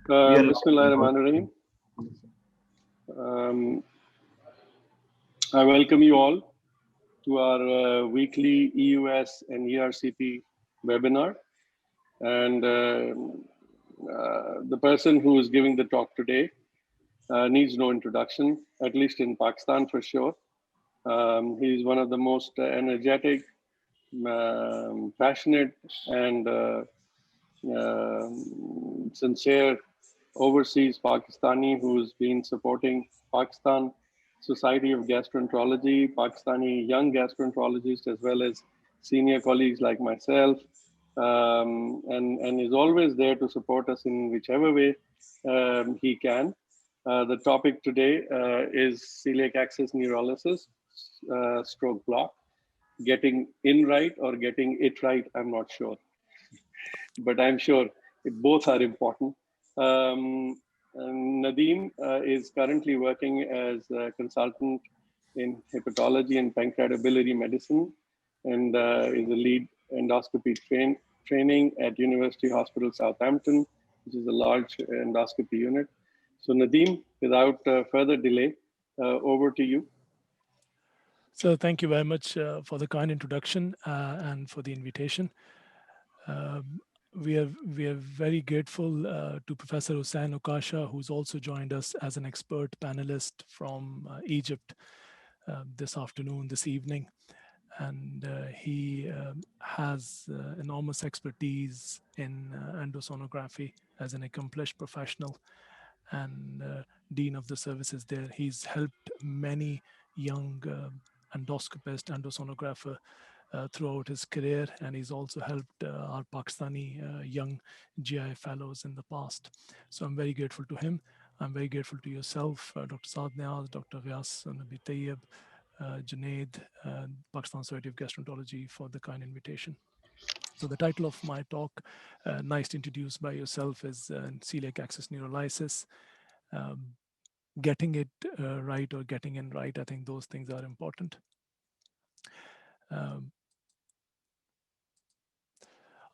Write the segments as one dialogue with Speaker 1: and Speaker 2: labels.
Speaker 1: We are
Speaker 2: Bismillahirrahmanirrahim. I welcome you all to our weekly EUS and ERCP webinar. And the person who is giving the talk today needs no introduction, at least in Pakistan for sure. He's one of the most energetic, passionate, and sincere overseas Pakistani who's been supporting Pakistan Society of Gastroenterology, Pakistani young gastroenterologists, as well as senior colleagues like myself, and is always there to support us in whichever way he can. The topic today is celiac access neurolysis, stroke block. Getting in right or getting it right, I'm not sure, but I'm sure both are important. Nadeem is currently working as a consultant in hepatology and pancreatitis medicine, and is a lead endoscopy training at University Hospital Southampton, which is a large endoscopy unit. So Nadeem, without further delay, over to you.
Speaker 3: So thank you very much for the kind introduction and for the invitation. We are very grateful to Professor Hussain Okasha, who's also joined us as an expert panelist from Egypt this afternoon, this evening. And he has enormous expertise in endosonography as an accomplished professional and dean of the services there. He's helped many young endoscopist, endosonographer throughout his career, and he's also helped our Pakistani young GI fellows in the past. So I'm very grateful to him. I'm very grateful to yourself, Dr. Saad Niaz, Dr. Ghias Nabi Tayyib, Junaid, Pakistan Society of Gastroenterology for the kind invitation. So the title of my talk, nice introduced by yourself, is Celiac Access Neurolysis. Getting it right or getting in right, I think those things are important.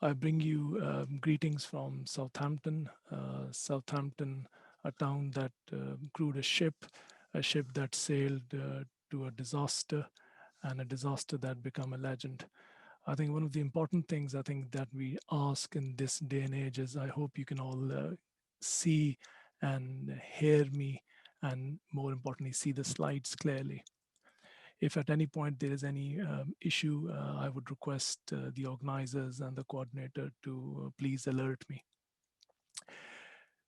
Speaker 3: I bring you greetings from Southampton. Southampton, a town that crewed a ship that sailed to a disaster, and a disaster that became a legend. I think one of the important things I think that we ask in this day and age is, I hope you can all see and hear me, and more importantly, see the slides clearly. If at any point there is any issue, I would request the organizers and the coordinator to please alert me.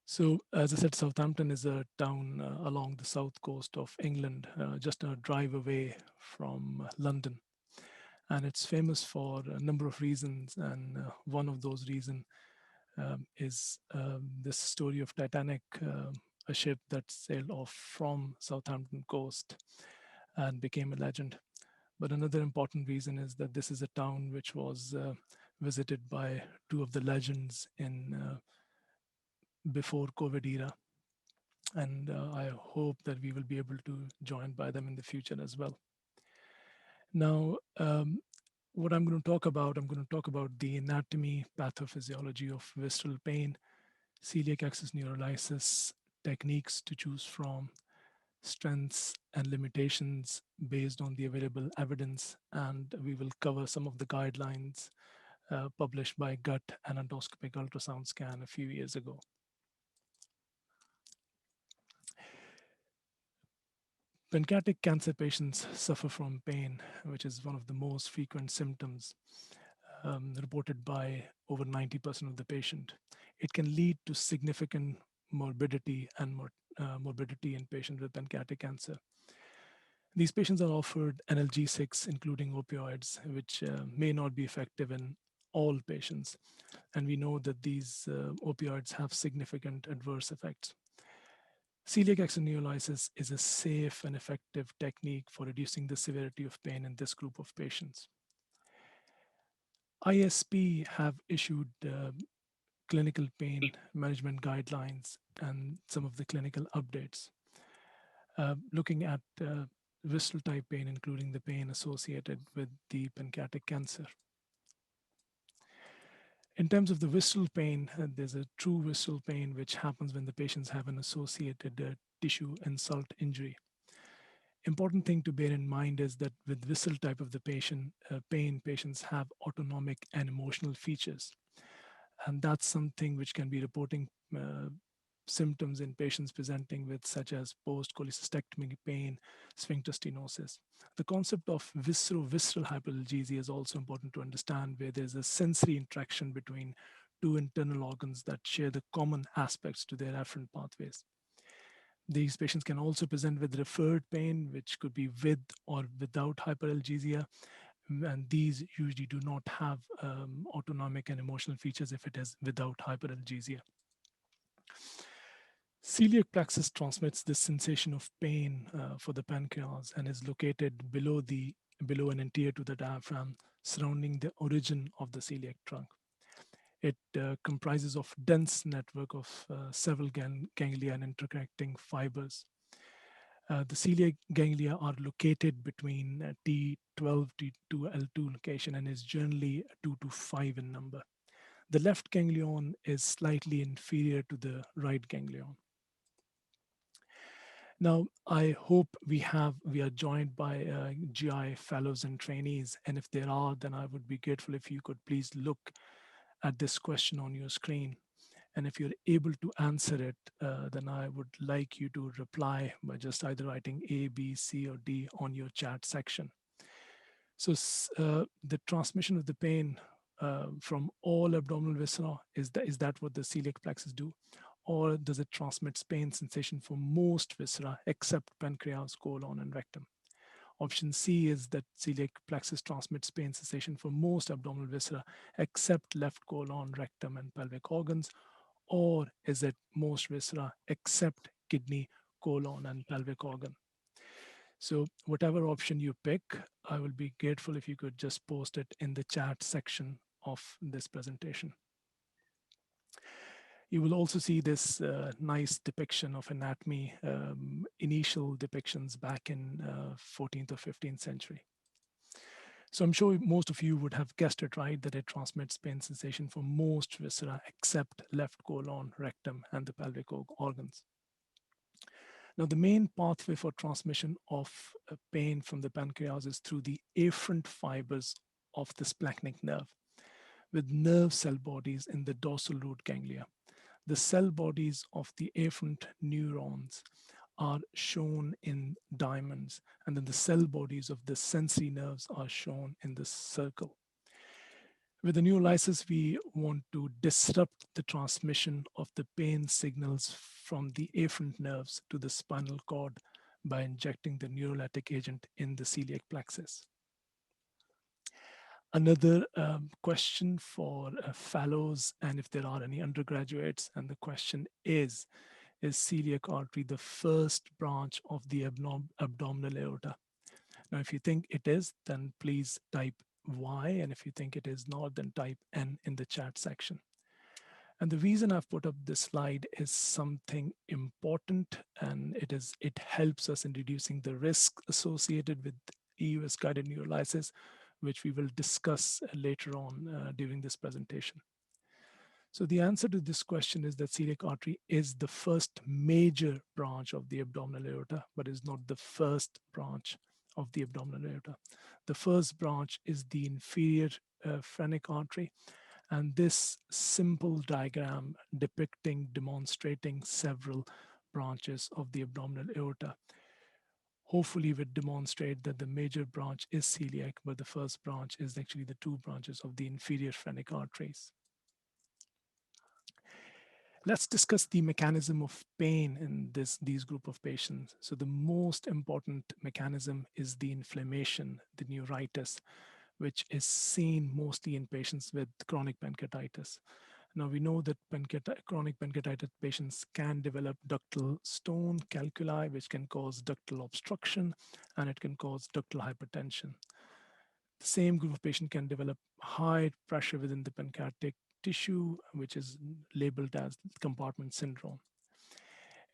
Speaker 3: So, as I said, Southampton is a town along the south coast of England, just a drive away from London. And it's famous for a number of reasons. And one of those reasons is this story of Titanic, a ship that sailed off from Southampton coast and became a legend. But another important reason is that this is a town which was visited by two of the legends in before COVID era. And I hope that we will be able to join by them in the future as well. Now, what I'm going to talk about the anatomy, pathophysiology of visceral pain, celiac access neurolysis, techniques to choose from, strengths and limitations based on the available evidence, and we will cover some of the guidelines published by Gut and Endoscopic Ultrasound Scan a few years ago. Pancreatic cancer patients suffer from pain, which is one of the most frequent symptoms reported by over 90% of the patient. It can lead to significant morbidity and morbidity in patients with pancreatic cancer. These patients are offered analgesics, including opioids, which may not be effective in all patients. And we know that these opioids have significant adverse effects. Celiac access neurolysis is a safe and effective technique for reducing the severity of pain in this group of patients. ISP have issued clinical pain management guidelines and some of the clinical updates, looking at visceral type pain, including the pain associated with the pancreatic cancer. In terms of the visceral pain, there's a true visceral pain which happens when the patients have an associated tissue insult injury. Important thing to bear in mind is that with visceral type of the pain, patients have autonomic and emotional features. And that's something which can be reporting symptoms in patients presenting with such as post-cholecystectomy pain, sphincter stenosis. The concept of visceral hyperalgesia is also important to understand, where there's a sensory interaction between two internal organs that share the common aspects to their afferent pathways. These patients can also present with referred pain, which could be with or without hyperalgesia, and these usually do not have autonomic and emotional features if it is without hyperalgesia. Celiac plexus transmits this sensation of pain for the pancreas and is located below and anterior to the diaphragm, surrounding the origin of the celiac trunk. It comprises of dense network of several ganglia and interconnecting fibers. The celiac ganglia are located between T12 to L2 location and is generally 2 to 5 in number. The left ganglion is slightly inferior to the right ganglion. Now, I hope we are joined by GI fellows and trainees, and if there are, then I would be grateful if you could please look at this question on your screen. And if you're able to answer it, then I would like you to reply by just either writing A, B, C, or D on your chat section. So the transmission of the pain from all abdominal viscera, is that what the celiac plexus do? Or does it transmit pain sensation for most viscera except pancreas, colon, and rectum? Option C is that celiac plexus transmits pain sensation for most abdominal viscera except left colon, rectum, and pelvic organs. Or is it most viscera except kidney, colon, and pelvic organ? So whatever option you pick, I will be grateful if you could just post it in the chat section of this presentation. You will also see this nice depiction of anatomy, initial depictions back in 14th or 15th century. So I'm sure most of you would have guessed it right, that it transmits pain sensation for most viscera except left colon, rectum, and the pelvic organs. Now, the main pathway for transmission of pain from the pancreas is through the afferent fibers of the splanchnic nerve, with nerve cell bodies in the dorsal root ganglia. The cell bodies of the afferent neurons are shown in diamonds, and then the cell bodies of the sensory nerves are shown in the circle. With the Neolysis, we want to disrupt the transmission of the pain signals from the afferent nerves to the spinal cord by injecting the neurolytic agent in the celiac plexus. Another question for fellows, and if there are any undergraduates, and the question is celiac artery the first branch of the abdominal aorta? Now, if you think it is, then please type Y, and if you think it is not, then type N in the chat section. And the reason I've put up this slide is something important, and it helps us in reducing the risk associated with EUS guided neurolysis, which we will discuss later on during this presentation. So the answer to this question is that celiac artery is the first major branch of the abdominal aorta, but is not the first branch of the abdominal aorta. The first branch is the inferior phrenic artery, and this simple diagram demonstrating several branches of the abdominal aorta hopefully would demonstrate that the major branch is celiac, but the first branch is actually the two branches of the inferior phrenic arteries. Let's discuss the mechanism of pain in these group of patients. So the most important mechanism is the inflammation, the neuritis, which is seen mostly in patients with chronic pancreatitis. Now we know that chronic pancreatitis patients can develop ductal stone calculi, which can cause ductal obstruction, and it can cause ductal hypertension. The same group of patient can develop high pressure within the pancreatic tissue, which is labeled as compartment syndrome.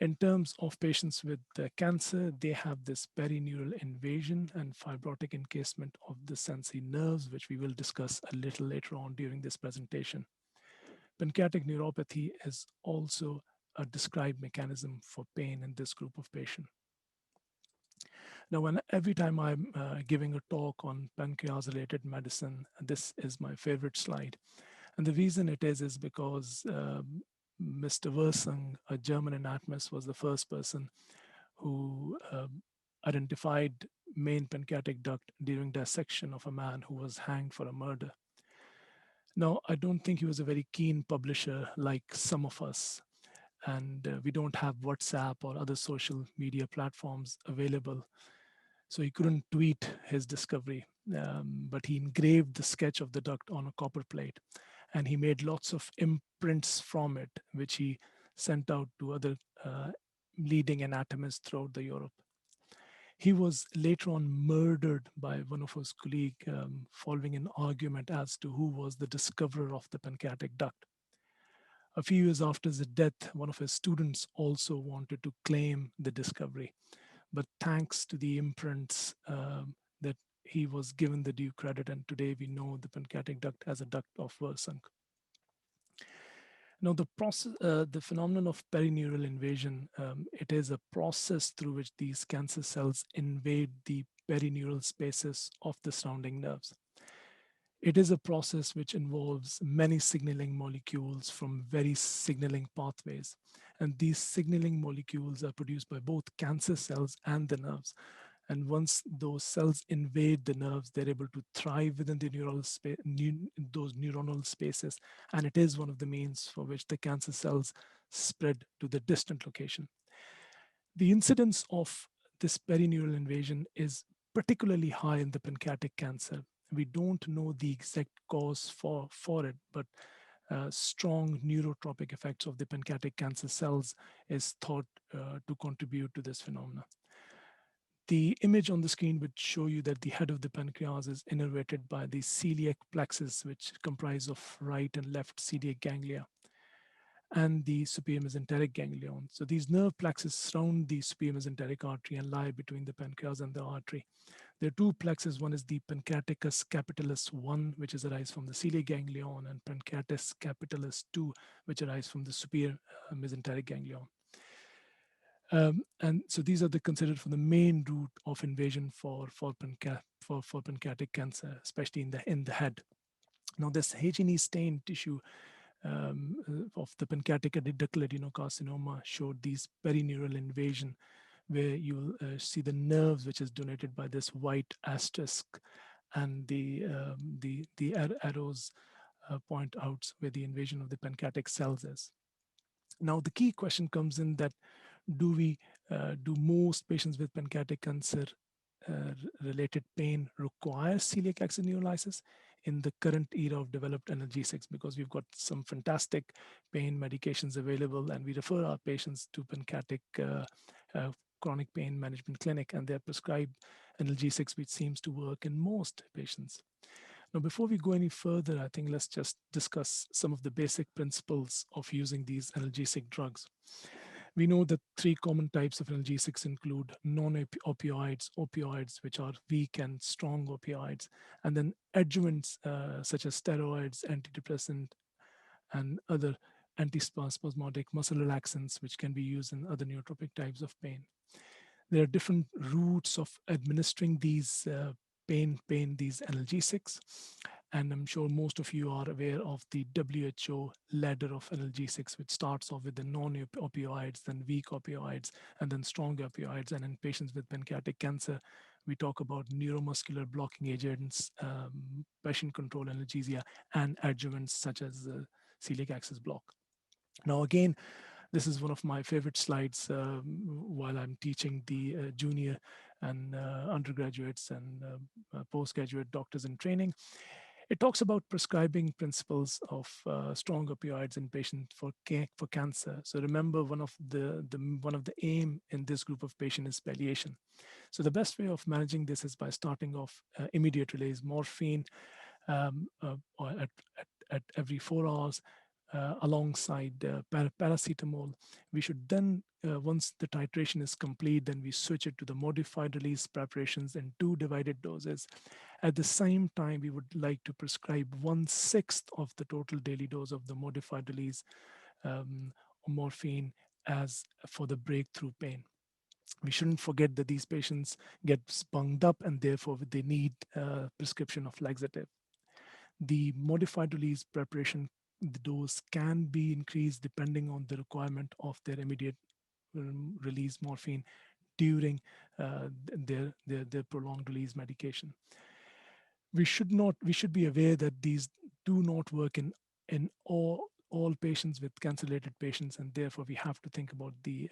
Speaker 3: In terms of patients with cancer, they have this perineural invasion and fibrotic encasement of the sensory nerves, which we will discuss a little later on during this presentation. pancreatic neuropathy is also a described mechanism for pain in this group of patients. Now, every time I'm giving a talk on pancreas-related medicine, this is my favorite slide. And the reason it is because Mr. Versung, a German anatomist, was the first person who identified main pancreatic duct during dissection of a man who was hanged for a murder. Now, I don't think he was a very keen publisher like some of us, and we don't have WhatsApp or other social media platforms available. So he couldn't tweet his discovery, but he engraved the sketch of the duct on a copper plate, and he made lots of imprints from it, which he sent out to other leading anatomists throughout the Europe. He was later on murdered by one of his colleagues following an argument as to who was the discoverer of the pancreatic duct. A few years after his death, one of his students also wanted to claim the discovery. But thanks to the imprints that he was given the due credit, and today we know the pancreatic duct as a duct of Versung. Now, the phenomenon of perineural invasion, it is a process through which these cancer cells invade the perineural spaces of the surrounding nerves. It is a process which involves many signaling molecules from very signaling pathways. And these signaling molecules are produced by both cancer cells and the nerves. And once those cells invade the nerves, they're able to thrive within the those neuronal spaces. And it is one of the means for which the cancer cells spread to the distant location. The incidence of this perineural invasion is particularly high in the pancreatic cancer. We don't know the exact cause for it, but strong neurotropic effects of the pancreatic cancer cells is thought to contribute to this phenomena. The image on the screen would show you that the head of the pancreas is innervated by the celiac plexus, which comprise of right and left celiac ganglia, and the superior mesenteric ganglion. So these nerve plexus surround the superior mesenteric artery and lie between the pancreas and the artery. There are two plexus. One is the Pancreaticus capitalis 1, which is arise from the celiac ganglion, and Pancreatus capitalis 2, which arise from the superior mesenteric ganglion. And so these are considered for the main route of invasion for pancreatic cancer, especially in the head. Now, this H&E stained tissue of the pancreatic ductal adenocarcinoma showed these perineural invasion, where you'll see the nerves, which is denoted by this white asterisk, and the arrows point out where the invasion of the pancreatic cells is. Now, the key question comes in that do most patients with pancreatic cancer related pain require celiac acid neolysis in the current era of developed analgesics? Because we've got some fantastic pain medications available, and we refer our patients to pancreatic chronic pain management clinic, and they're prescribed analgesics, which seems to work in most patients. Now, before we go any further, I think let's just discuss some of the basic principles of using these analgesic drugs. We know that three common types of analgesics include non-opioids, opioids, which are weak and strong opioids, and then adjuvants such as steroids, antidepressant, and other antispasmodic muscle relaxants, which can be used in other nootropic types of pain. There are different routes of administering these these analgesics. And I'm sure most of you are aware of the WHO ladder of analgesics, which starts off with the non-opioids, then weak opioids, and then strong opioids. And in patients with pancreatic cancer, we talk about neuromuscular blocking agents, patient control analgesia, and adjuvants such as celiac axis block. Now, again, this is one of my favorite slides while I'm teaching the junior and undergraduates and postgraduate doctors in training. It talks about prescribing principles of strong opioids in patients for cancer. So remember, one of the aim in this group of patients is palliation. So the best way of managing this is by starting off immediate release morphine at every 4 hours. alongside paracetamol. We should then, once the titration is complete, then we switch it to the modified release preparations in 2 divided doses. At the same time, we would like to prescribe 1/6 of the total daily dose of the modified release um, morphine as for the breakthrough pain. We shouldn't forget that these patients get bunged up and therefore they need prescription of laxative. The modified release preparation, the dose can be increased depending on the requirement of their immediate release morphine during their prolonged release medication. We should be aware that these do not work in all patients with cancer-related patients, and therefore we have to think about the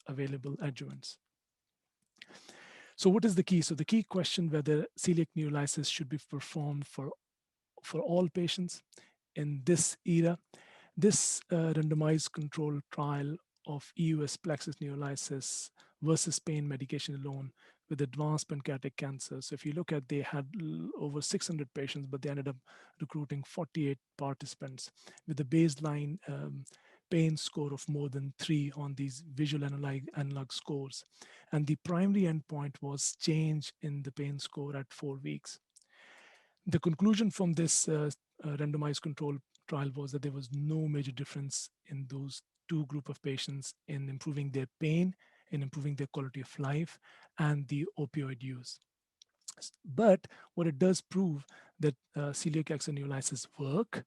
Speaker 3: available adjuvants. So what is the key? So the key question whether celiac neurolysis should be performed for all patients in this era. This randomized controlled trial of EUS Plexus Neolysis versus pain medication alone with advanced pancreatic cancer. So if you look at, they had over 600 patients, but they ended up recruiting 48 participants with a baseline pain score of more than 3 on these visual analog scores. And the primary endpoint was change in the pain score at 4 weeks. The conclusion from this randomized control trial was that there was no major difference in those two group of patients in improving their pain, in improving their quality of life, and the opioid use. But what it does prove that celiac exoneolysis work,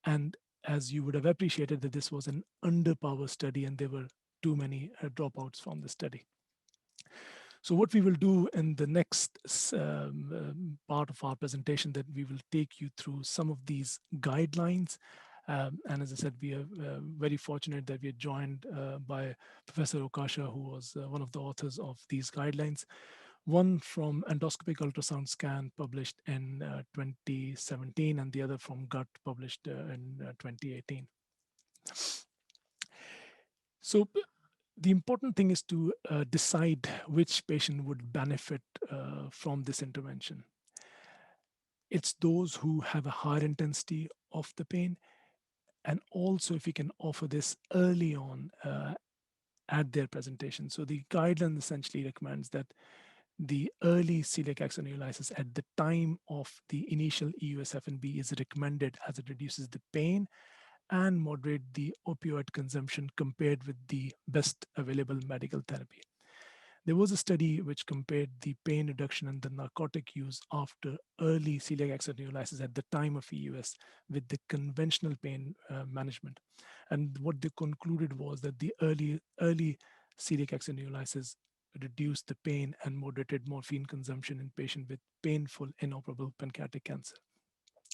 Speaker 3: and as you would have appreciated that this was an underpowered study and there were too many dropouts from the study. So what we will do in the next part of our presentation, that we will take you through some of these guidelines. And as I said, we are very fortunate that we are joined by Professor Okasha, who was one of the authors of these guidelines. One from endoscopic ultrasound scan published in 2017, and the other from gut published in 2018. So the important thing is to decide which patient would benefit from this intervention. It's those who have a higher intensity of the pain, and also if we can offer this early on at their presentation. So the guideline essentially recommends that the early celiac exoneolysis at the time of the initial EUSFNB is recommended, as it reduces the pain and moderate the opioid consumption compared with the best available medical therapy. There was a study which compared the pain reduction and the narcotic use after early celiac exoneolysis at the time of EUS with the conventional pain management. And what they concluded was that the early celiac exoneolysis reduced the pain and moderated morphine consumption in patients with painful inoperable pancreatic cancer.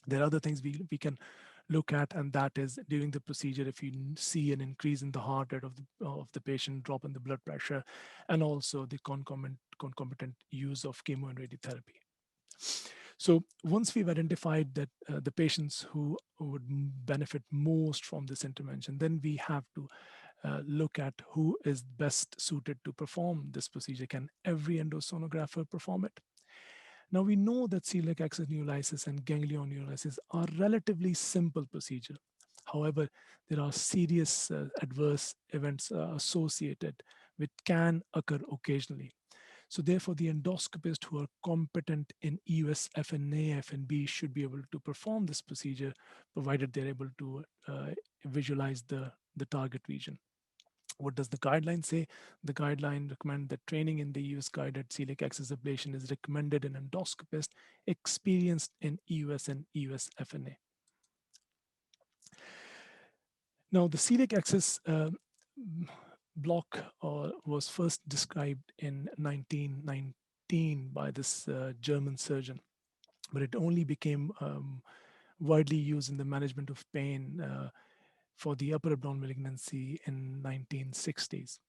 Speaker 3: There are other things we can look at, and that is during the procedure, if you see an increase in the heart rate of the patient, drop in the blood pressure, and also the concomitant use of chemo and radiotherapy. So once we've identified that the patients who would benefit most from this intervention, then we have to look at who is best suited to perform this procedure. Can every endosonographer perform it? Now we know that celiac exoneolysis and ganglioneolysis are relatively simple procedure. However, there are serious adverse events associated which can occur occasionally. So therefore, the endoscopists who are competent in EUS, FNA, FNB should be able to perform this procedure, provided they're able to visualize the target region. What does the guideline say? The guideline recommend that training in the EUS guided celiac axis ablation is recommended in endoscopists experienced in EUS and EUS FNA. Now, the celiac axis block was first described in 1919 by this German surgeon, but it only became widely used in the management of pain for the upper abdominal malignancy in 1960s.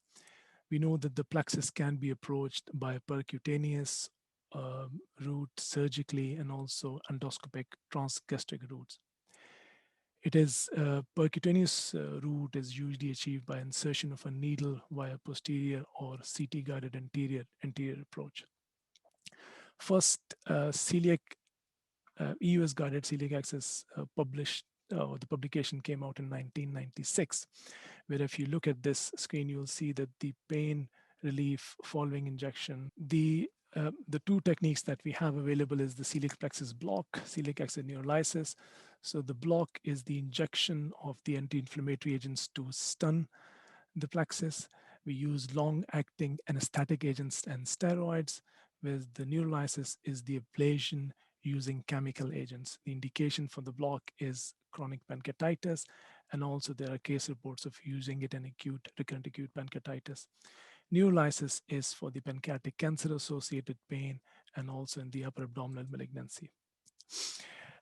Speaker 3: We know that the plexus can be approached by a percutaneous route surgically and also endoscopic transgastric routes. It is percutaneous route is usually achieved by insertion of a needle via posterior or CT guided anterior approach. First celiac EUS guided celiac axis published the publication came out in 1996, where if you look at this screen, you'll see that the pain relief following injection, the two techniques that we have available is the celiac plexus block, celiac acid neurolysis. So the block is the injection of the anti-inflammatory agents to stun the plexus. We use long-acting anesthetic agents and steroids, whereas the neurolysis is the ablation using chemical agents. The indication for the block is chronic pancreatitis, and also there are case reports of using it in recurrent acute pancreatitis. Neolysis is for the pancreatic cancer-associated pain and also in the upper abdominal malignancy.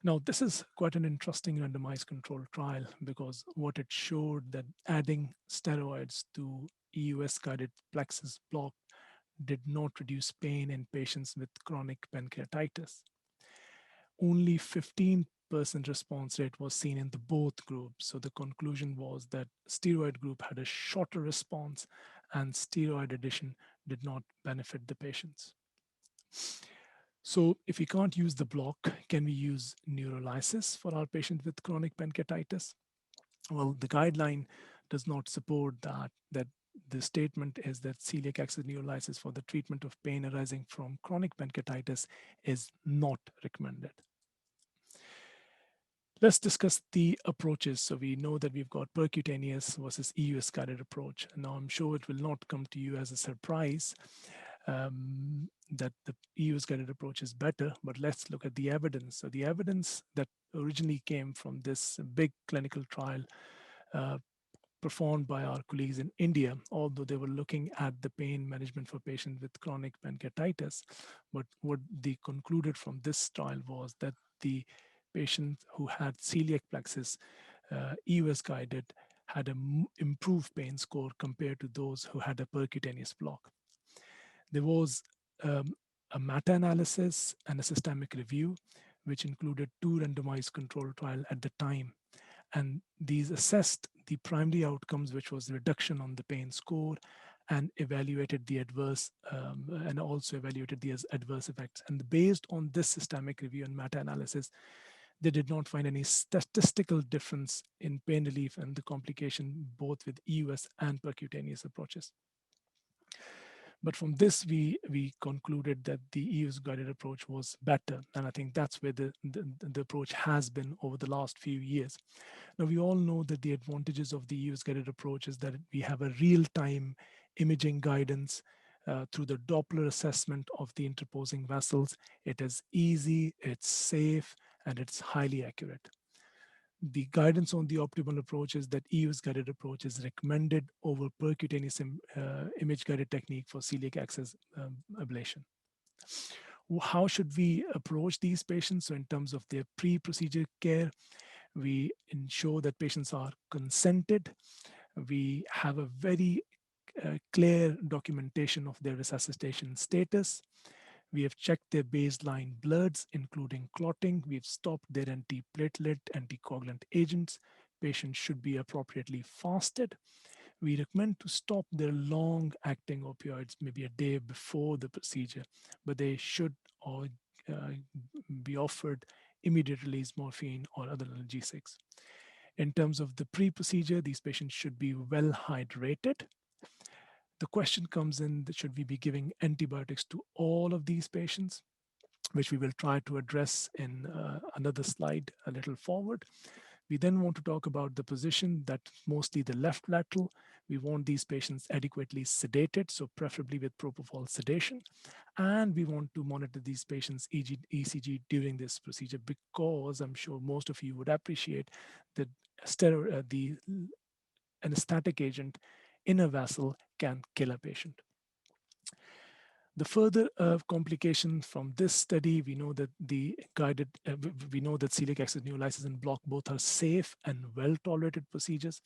Speaker 3: Now, this is quite an interesting randomized controlled trial because what it showed that adding steroids to EUS-guided plexus block did not reduce pain in patients with chronic pancreatitis. Only 15% response rate was seen in the both groups. So the conclusion was that steroid group had a shorter response and steroid addition did not benefit the patients. So if we can't use the block, can we use neurolysis for our patient with chronic pancreatitis? Well, the guideline does not support that the statement is that celiac acid neurolysis for the treatment of pain arising from chronic pancreatitis is not recommended. Let's discuss the approaches. So we know that we've got percutaneous versus EUS guided approach. Now I'm sure it will not come to you as a surprise that the EUS guided approach is better, but let's look at the evidence. So the evidence that originally came from this big clinical trial performed by our colleagues in India, although they were looking at the pain management for patients with chronic pancreatitis. But what they concluded from this trial was that the patients who had celiac plexus, EUS guided, had an improved pain score compared to those who had a percutaneous block. There was a meta-analysis and a systemic review, which included two randomized control trials at the time. And these assessed the primary outcomes, which was reduction on the pain score, and evaluated the adverse and also evaluated the adverse effects. And based on this systemic review and meta-analysis, they did not find any statistical difference in pain relief and the complication, both with EUS and percutaneous approaches. But from this, we concluded that the EUS guided approach was better. And I think that's where the approach has been over the last few years. Now, we all know that the advantages of the EUS guided approach is that we have a real-time imaging guidance through the Doppler assessment of the interposing vessels. It is easy, it's safe, and it's highly accurate. The guidance on the optimal approach is that EUS guided approach is recommended over percutaneous image guided technique for celiac axis ablation. How should we approach these patients? So in terms of their pre-procedure care, we ensure that patients are consented. We have a very clear documentation of their resuscitation status. We have checked their baseline bloods, including clotting. We've stopped their antiplatelet, anticoagulant agents. Patients should be appropriately fasted. We recommend to stop their long-acting opioids maybe a day before the procedure, but they should be offered immediate release morphine or other analgesics. In terms of the pre-procedure, these patients should be well hydrated. The question comes in that should we be giving antibiotics to all of these patients, which we will try to address in another slide a little forward. We then want to talk about the position, that mostly the left lateral. We want these patients adequately sedated, so preferably with propofol sedation. And we want to monitor these patients' ECG during this procedure, because I'm sure most of you would appreciate that the anesthetic agent in a vessel can kill a patient. The further complication from this study, we know that we know that celiac acid neurolysis and block both are safe and well-tolerated procedures.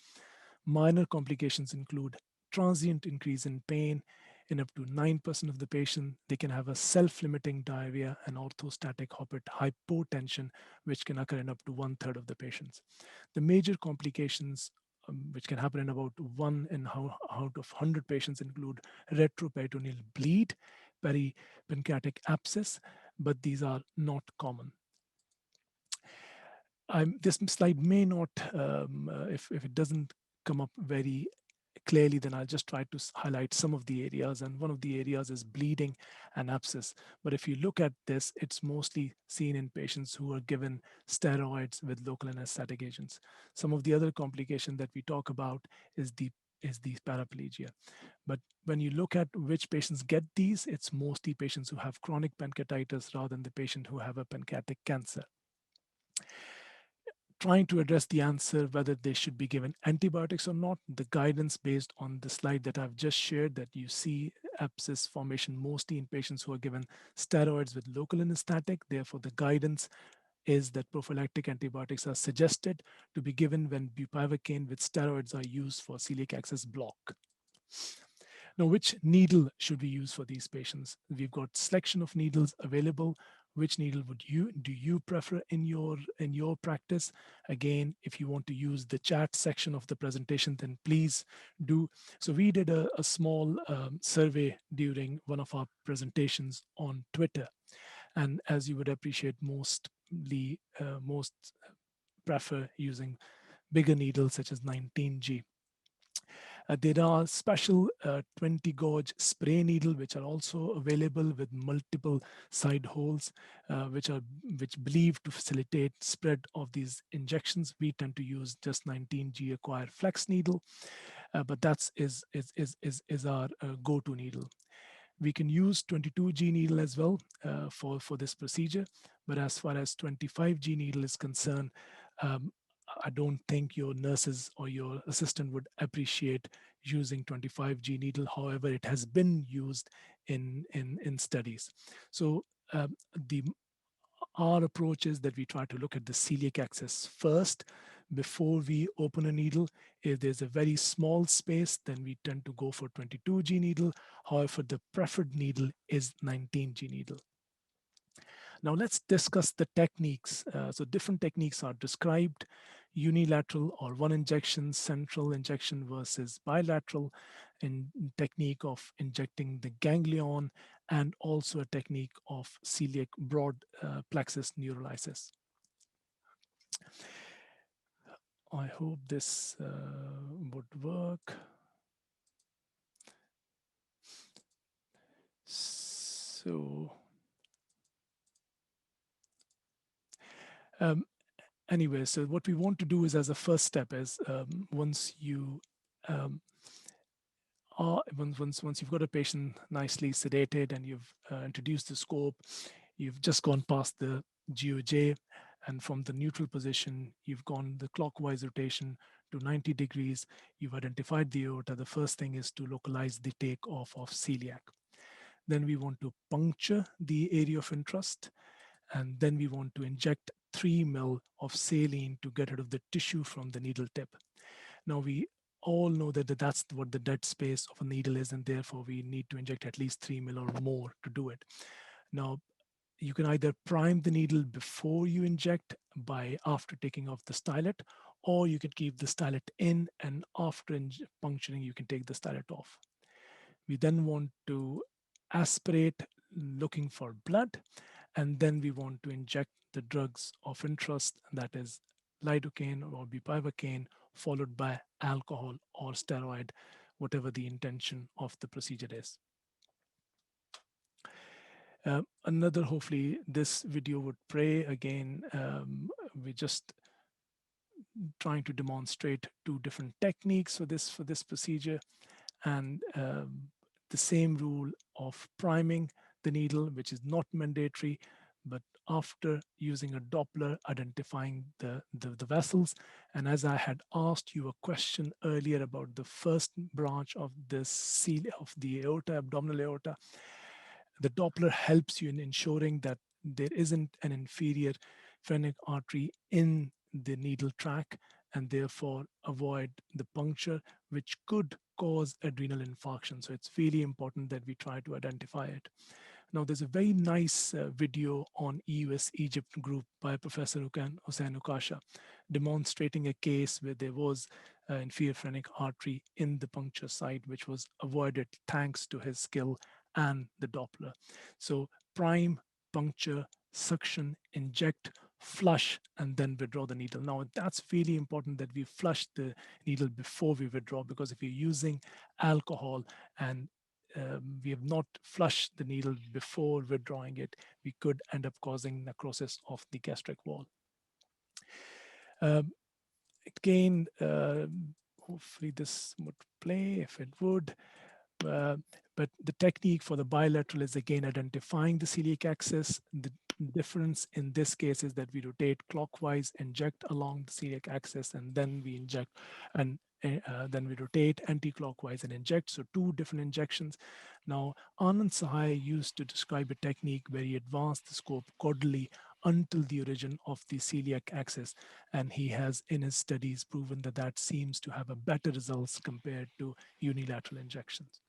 Speaker 3: Minor complications include transient increase in pain in up to 9% of the patient. They can have a self-limiting diarrhea and orthostatic hypotension, which can occur in up to 1/3 of the patients. The major complications which can happen in about 1 out of 100 patients include retroperitoneal bleed, peripancreatic abscess, but these are not common. This slide may not, if it doesn't come up very clearly, then I'll just try to highlight some of the areas. And one of the areas is bleeding and abscess. But if you look at this, it's mostly seen in patients who are given steroids with local anesthetic agents. Some of the other complication that we talk about is the paraplegia. But when you look at which patients get these, it's mostly patients who have chronic pancreatitis rather than the patient who have a pancreatic cancer. Trying to address the answer whether they should be given antibiotics or not, the guidance based on the slide that I've just shared, that you see abscess formation mostly in patients who are given steroids with local anesthetic. Therefore, the guidance is that prophylactic antibiotics are suggested to be given when bupivacaine with steroids are used for celiac access block. Now, which needle should we use for these patients? We've got selection of needles available. Which needle do you prefer in your practice? Again, if you want to use the chat section of the presentation, then please do. So we did a small survey during one of our presentations on Twitter, and as you would appreciate, most prefer using bigger needles such as 19G. There are special 20 gauge spray needle which are also available with multiple side holes, which believed to facilitate spread of these injections. We tend to use just 19G acquired flex needle, but that's is our go-to needle. We can use 22G needle as well for this procedure, but as far as 25G needle is concerned, um, I don't think your nurses or your assistant would appreciate using 25G needle. However, it has been used in studies. So the our approach is that we try to look at the celiac axis first before we open a needle. If there's a very small space, then we tend to go for 22G needle. However, the preferred needle is 19G needle. Now let's discuss the techniques. So different techniques are described: unilateral or one injection, central injection versus bilateral, in technique of injecting the ganglion, and also a technique of celiac broad plexus neurolysis. I hope this would work. So anyway, so what we want to do is, as a first step, is once you've got a patient nicely sedated and you've introduced the scope, you've just gone past the GOJ, and from the neutral position, you've gone the clockwise rotation to 90 degrees, you've identified the aorta. The first thing is to localize the takeoff of celiac. Then we want to puncture the area of interest, and then we want to inject 3 ml of saline to get rid of the tissue from the needle tip. Now, we all know that that's what the dead space of a needle is, and therefore we need to inject at least 3 ml or more to do it. Now, you can either prime the needle before you inject by after taking off the stylet, or you can keep the stylet in, and after puncturing, you can take the stylet off. We then want to aspirate looking for blood, and then we want to inject the drugs of interest, that is lidocaine or bupivacaine, followed by alcohol or steroid, whatever the intention of the procedure is. Another, hopefully this video would pray again. We're just trying to demonstrate 2 different techniques for this procedure, and the same rule of priming the needle, which is not mandatory, but after using a Doppler, identifying the vessels. And as I had asked you a question earlier about the first branch of the aorta, abdominal aorta, the Doppler helps you in ensuring that there isn't an inferior phrenic artery in the needle track, and therefore avoid the puncture, which could cause adrenal infarction. So it's really important that we try to identify it. Now, there's a very nice video on EUS Egypt group by Professor Hussein Ukasha, demonstrating a case where there was inferior phrenic artery in the puncture site, which was avoided thanks to his skill and the Doppler. So prime, puncture, suction, inject, flush and then withdraw the needle. Now, that's really important that we flush the needle before we withdraw, because if you're using alcohol and we have not flushed the needle before withdrawing it, we could end up causing necrosis of the gastric wall. Um, Again, hopefully this would play. If it would, uh, but the technique for the bilateral is again identifying the celiac axis. The difference in this case is that we rotate clockwise, inject along the celiac axis, and then we inject, and then we rotate anti-clockwise and inject. So two different injections. Now, Anand Sahai used to describe a technique where he advanced the scope caudally until the origin of the celiac axis, and he has in his studies proven that that seems to have a better results compared to unilateral injections.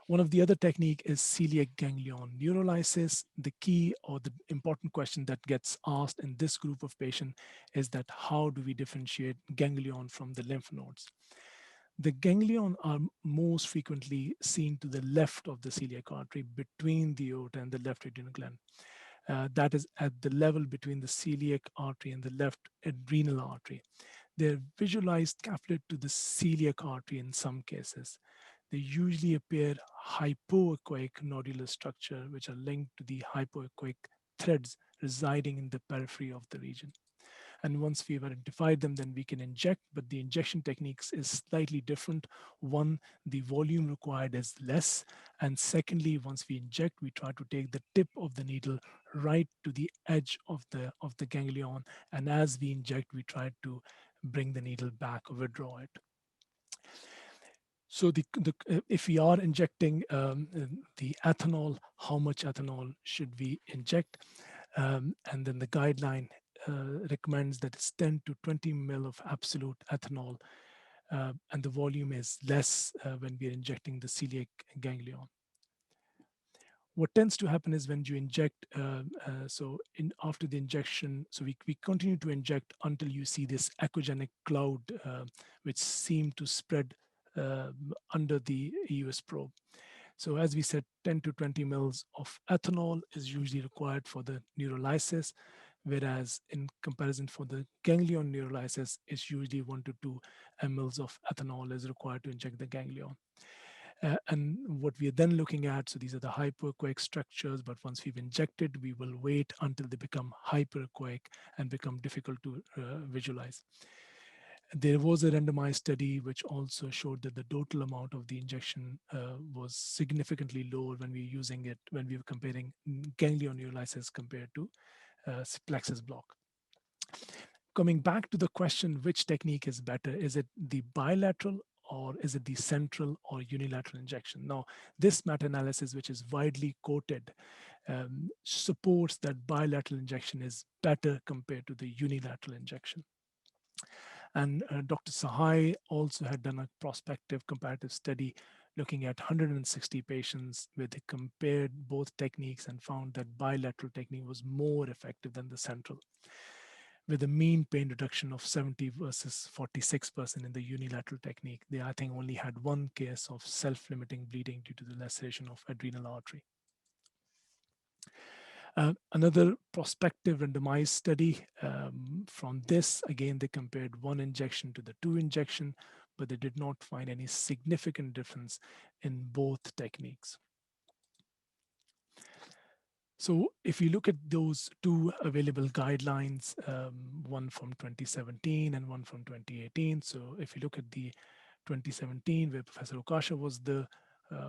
Speaker 3: One of the other technique is celiac ganglion neurolysis. The key or the important question that gets asked in this group of patients is that how do we differentiate ganglion from the lymph nodes? The ganglion are most frequently seen to the left of the celiac artery between the aorta and the left adrenal gland. That is at the level between the celiac artery and the left adrenal artery. They're visualized capillate to the celiac artery in some cases. They usually appear hypoechoic nodular structure, which are linked to the hypoechoic threads residing in the periphery of the region. And once we've identified them, then we can inject, but the injection techniques is slightly different. One, the volume required is less. And secondly, once we inject, we try to take the tip of the needle right to the edge of the ganglion. And as we inject, we try to bring the needle back or withdraw it. So if we are injecting the ethanol, how much ethanol should we inject? And then the guideline recommends that it's 10 to 20 ml of absolute ethanol, and the volume is less when we are injecting the celiac ganglion. What tends to happen is when you inject, after the injection, so we continue to inject until you see this echogenic cloud, which seem to spread under the EUS probe. So as we said, 10 to 20 mils of ethanol is usually required for the neurolysis, whereas in comparison for the ganglion neurolysis, it's usually 1 to 2 mLs of ethanol is required to inject the ganglion. And what we are then looking at, so these are the hypoechoic structures, but once we've injected, we will wait until they become hyperechoic and become difficult to visualize. There was a randomized study which also showed that the total amount of the injection was significantly lower when we were using it, when we were comparing ganglion neurolysis compared to Plexus block. Coming back to the question, which technique is better? Is it the bilateral or is it the central or unilateral injection? Now, this meta-analysis, which is widely quoted, supports that bilateral injection is better compared to the unilateral injection. And Dr. Sahai also had done a prospective comparative study looking at 160 patients where they compared both techniques and found that bilateral technique was more effective than the central, with a mean pain reduction of 70 versus 46% in the unilateral technique. They, I think, only had one case of self-limiting bleeding due to the laceration of adrenal artery. Another prospective randomized study from this, again, they compared one injection to the two injection, but they did not find any significant difference in both techniques. So if you look at those two available guidelines, one from 2017 and one from 2018. So if you look at the 2017, where Professor Okasha was the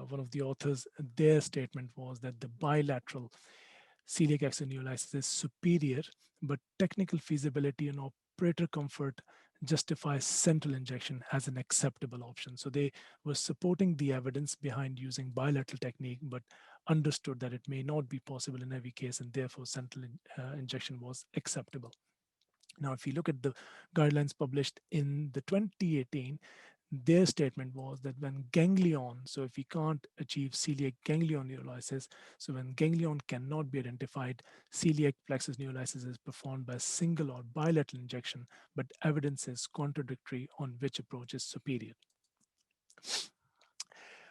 Speaker 3: one of the authors, their statement was that the bilateral celiac axis neolysis is superior, but technical feasibility and operator comfort justifies central injection as an acceptable option. So they were supporting the evidence behind using bilateral technique, but understood that it may not be possible in every case, and therefore central injection was acceptable. Now, if you look at the guidelines published in the 2018, their statement was that when ganglion, so if we can't achieve celiac ganglion neurolysis, so when ganglion cannot be identified, celiac plexus neurolysis is performed by single or bilateral injection, but evidence is contradictory on which approach is superior.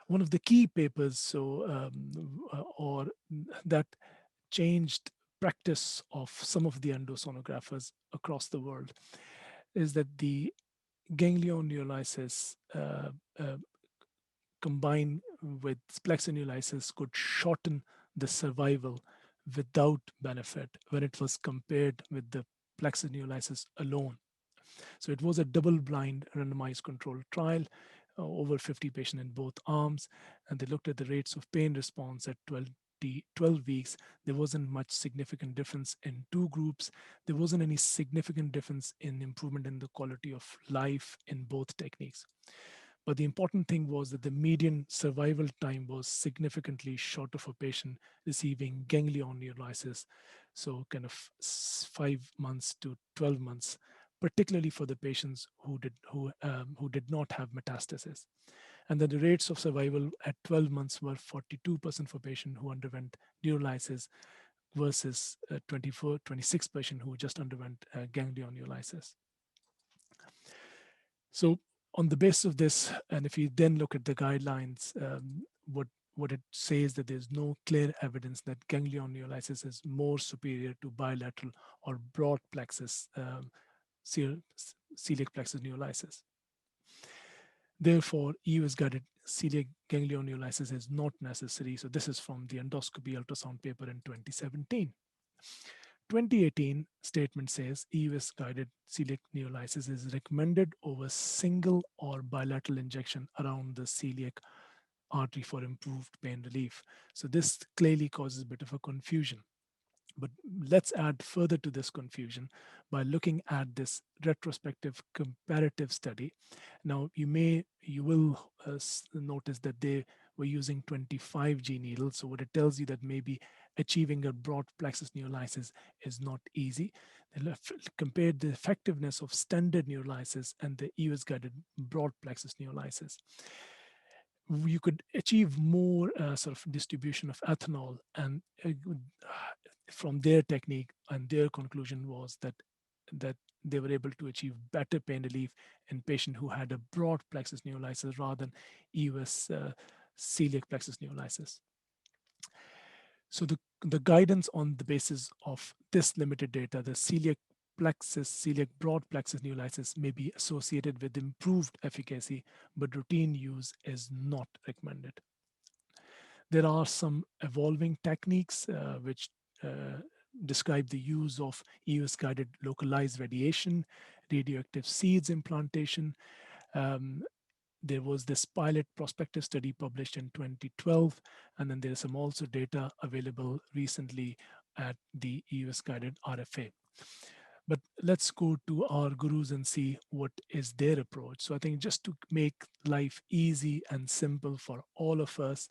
Speaker 3: One of the key papers, or that changed practice of some of the endosonographers across the world is that the ganglion neurolysis combined with Plexus Neolysis could shorten the survival without benefit when it was compared with the Plexus Neolysis alone. So it was a double-blind randomized controlled trial, over 50 patients in both arms, and they looked at the rates of pain response at 12 weeks. There wasn't much significant difference in two groups. There wasn't any significant difference in improvement in the quality of life in both techniques. But the important thing was that the median survival time was significantly shorter for patient receiving ganglion neurolysis, so kind of 5 months to 12 months, particularly for the patients who did not have metastasis. And then the rates of survival at 12 months were 42% for patients who underwent neurolysis versus 26% who just underwent ganglion neurolysis. So on the basis of this, and if you then look at the guidelines, what it says that there's no clear evidence that ganglion neurolysis is more superior to bilateral or broad plexus celiac plexus neurolysis. Therefore, EUS-guided celiac ganglion neurolysis is not necessary. So this is from the endoscopy ultrasound paper in 2017. 2018 statement says EUS-guided celiac neurolysis is recommended over single or bilateral injection around the celiac artery for improved pain relief. So this clearly causes a bit of a confusion. But let's add further to this confusion by looking at this retrospective comparative study. Now, you will notice that they were using 25G needles. So what it tells you that maybe achieving a broad plexus neurolysis is not easy. They compared the effectiveness of standard neurolysis and the EUS-guided broad plexus neurolysis. You could achieve more sort of distribution of ethanol, and from their technique, and their conclusion was that they were able to achieve better pain relief in patients who had a broad plexus neurolysis rather than EUS celiac plexus neurolysis. So the guidance on the basis of this limited data, the celiac broad plexus neurolysis may be associated with improved efficacy, but routine use is not recommended. There are some evolving techniques which describe the use of EUS-guided localized radiation, radioactive seeds implantation. There was this pilot prospective study published in 2012, and then there's some also data available recently at the EUS-guided RFA. But let's go to our gurus and see what is their approach. So I think just to make life easy and simple for all of us,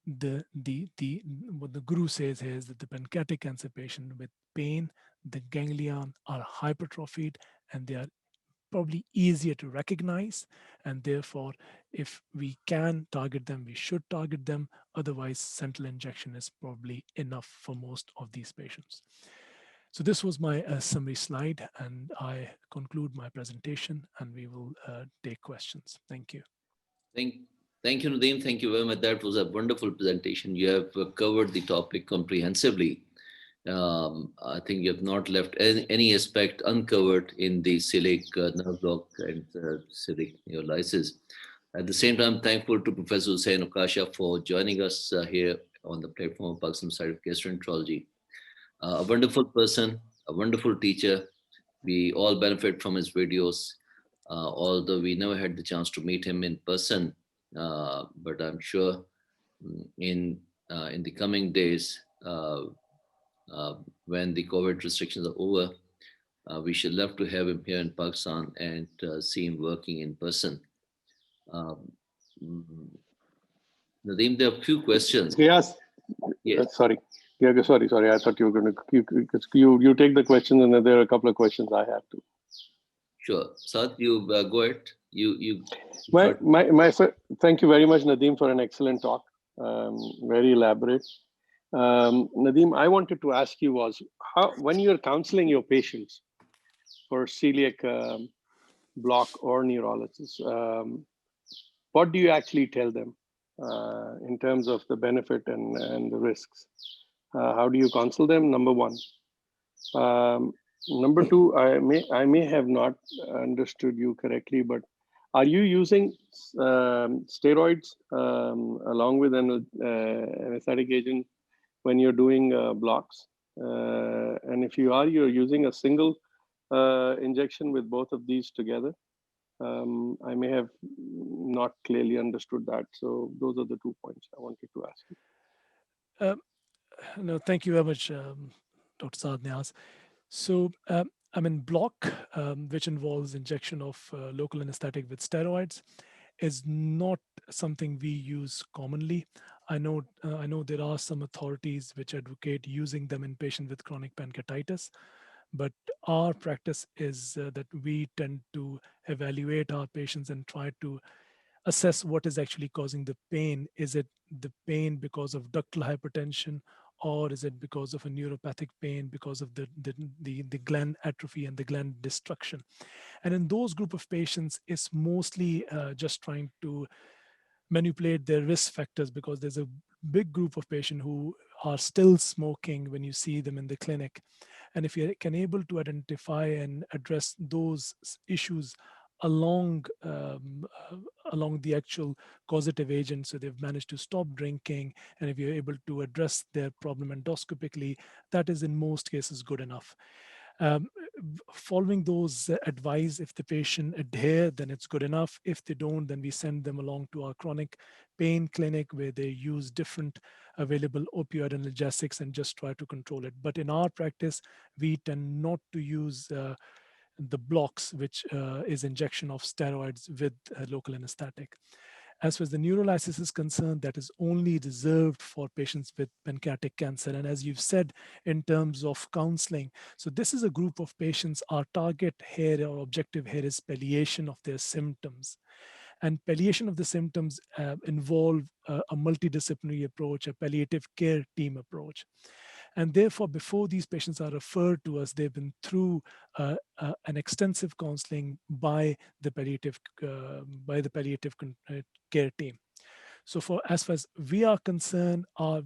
Speaker 3: what the guru says here is that the pancreatic cancer patient with pain, the ganglion are hypertrophied and they are probably easier to recognize, and therefore if we can target them, we should target them. Otherwise, central injection is probably enough for most of these patients. So this was my summary slide, and I conclude my presentation, and we will take questions. Thank you.
Speaker 1: Thank you, Nadeem. Thank you very much. That was a wonderful presentation. You have covered the topic comprehensively. I think you have not left any aspect uncovered in the celiac nerve block and celiac neurolysis. At the same time, thankful to Professor Hussain Okasha for joining us here on the platform of Pakistan Society of Gastroenterology. A wonderful person, a wonderful teacher. We all benefit from his videos, although we never had the chance to meet him in person. But I'm sure in the coming days, when the COVID restrictions are over, we should love to have him here in Pakistan and see him working in person. Nadeem, there are a few questions.
Speaker 2: Yes. Sorry. Yeah, sorry. I thought you were going to, you take the questions, and then there are a couple of questions I have too.
Speaker 1: Sure. Saad, you go ahead.
Speaker 2: Thank you very much, Nadeem, for an excellent talk. Very elaborate. Nadeem, I wanted to ask you was, when you're counseling your patients for celiac block or neurolysis, what do you actually tell them in terms of the benefit and the risks? How do you counsel them? Number one. Um, Number two, I may have not understood you correctly, but are you using steroids along with an anesthetic agent when you're doing blocks? And if you are, you're using a single injection with both of these together. I may have not clearly understood that. So those are the 2 points I wanted to ask you.
Speaker 3: Um, no, thank you very much, Dr. Saad Niaz. So, I mean, block, which involves injection of local anesthetic with steroids, is not something we use commonly. I know there are some authorities which advocate using them in patients with chronic pancreatitis, but our practice is that we tend to evaluate our patients and try to assess what is actually causing the pain. Is it the pain because of ductal hypertension, or is it because of a neuropathic pain because of the gland atrophy and the gland destruction? And in those group of patients, it's mostly just trying to manipulate their risk factors, because there's a big group of patients who are still smoking when you see them in the clinic. And if you can able to identify and address those issues along along the actual causative agent, so they've managed to stop drinking, and if you're able to address their problem endoscopically, that is in most cases good enough. um, Following those advice, if the patient adhere, then it's good enough. If they don't, then we send them along to our chronic pain clinic, where they use different available opioid analgesics and just try to control it. But in our practice, we tend not to use the blocks, which is injection of steroids with local anesthetic. As far as the neurolysis is concerned, that is only reserved for patients with pancreatic cancer. And as you've said, in terms of counseling, so this is a group of patients. Our target here or objective here is palliation of their symptoms. And palliation of the symptoms involve a multidisciplinary approach, a palliative care team approach. And therefore, before these patients are referred to us, they've been through an extensive counseling by the palliative care team. So for as far as we are concerned, our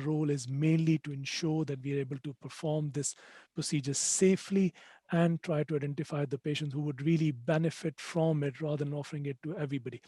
Speaker 3: role is mainly to ensure that we are able to perform this procedure safely and try to identify the patients who would really benefit from it rather than offering it to everybody.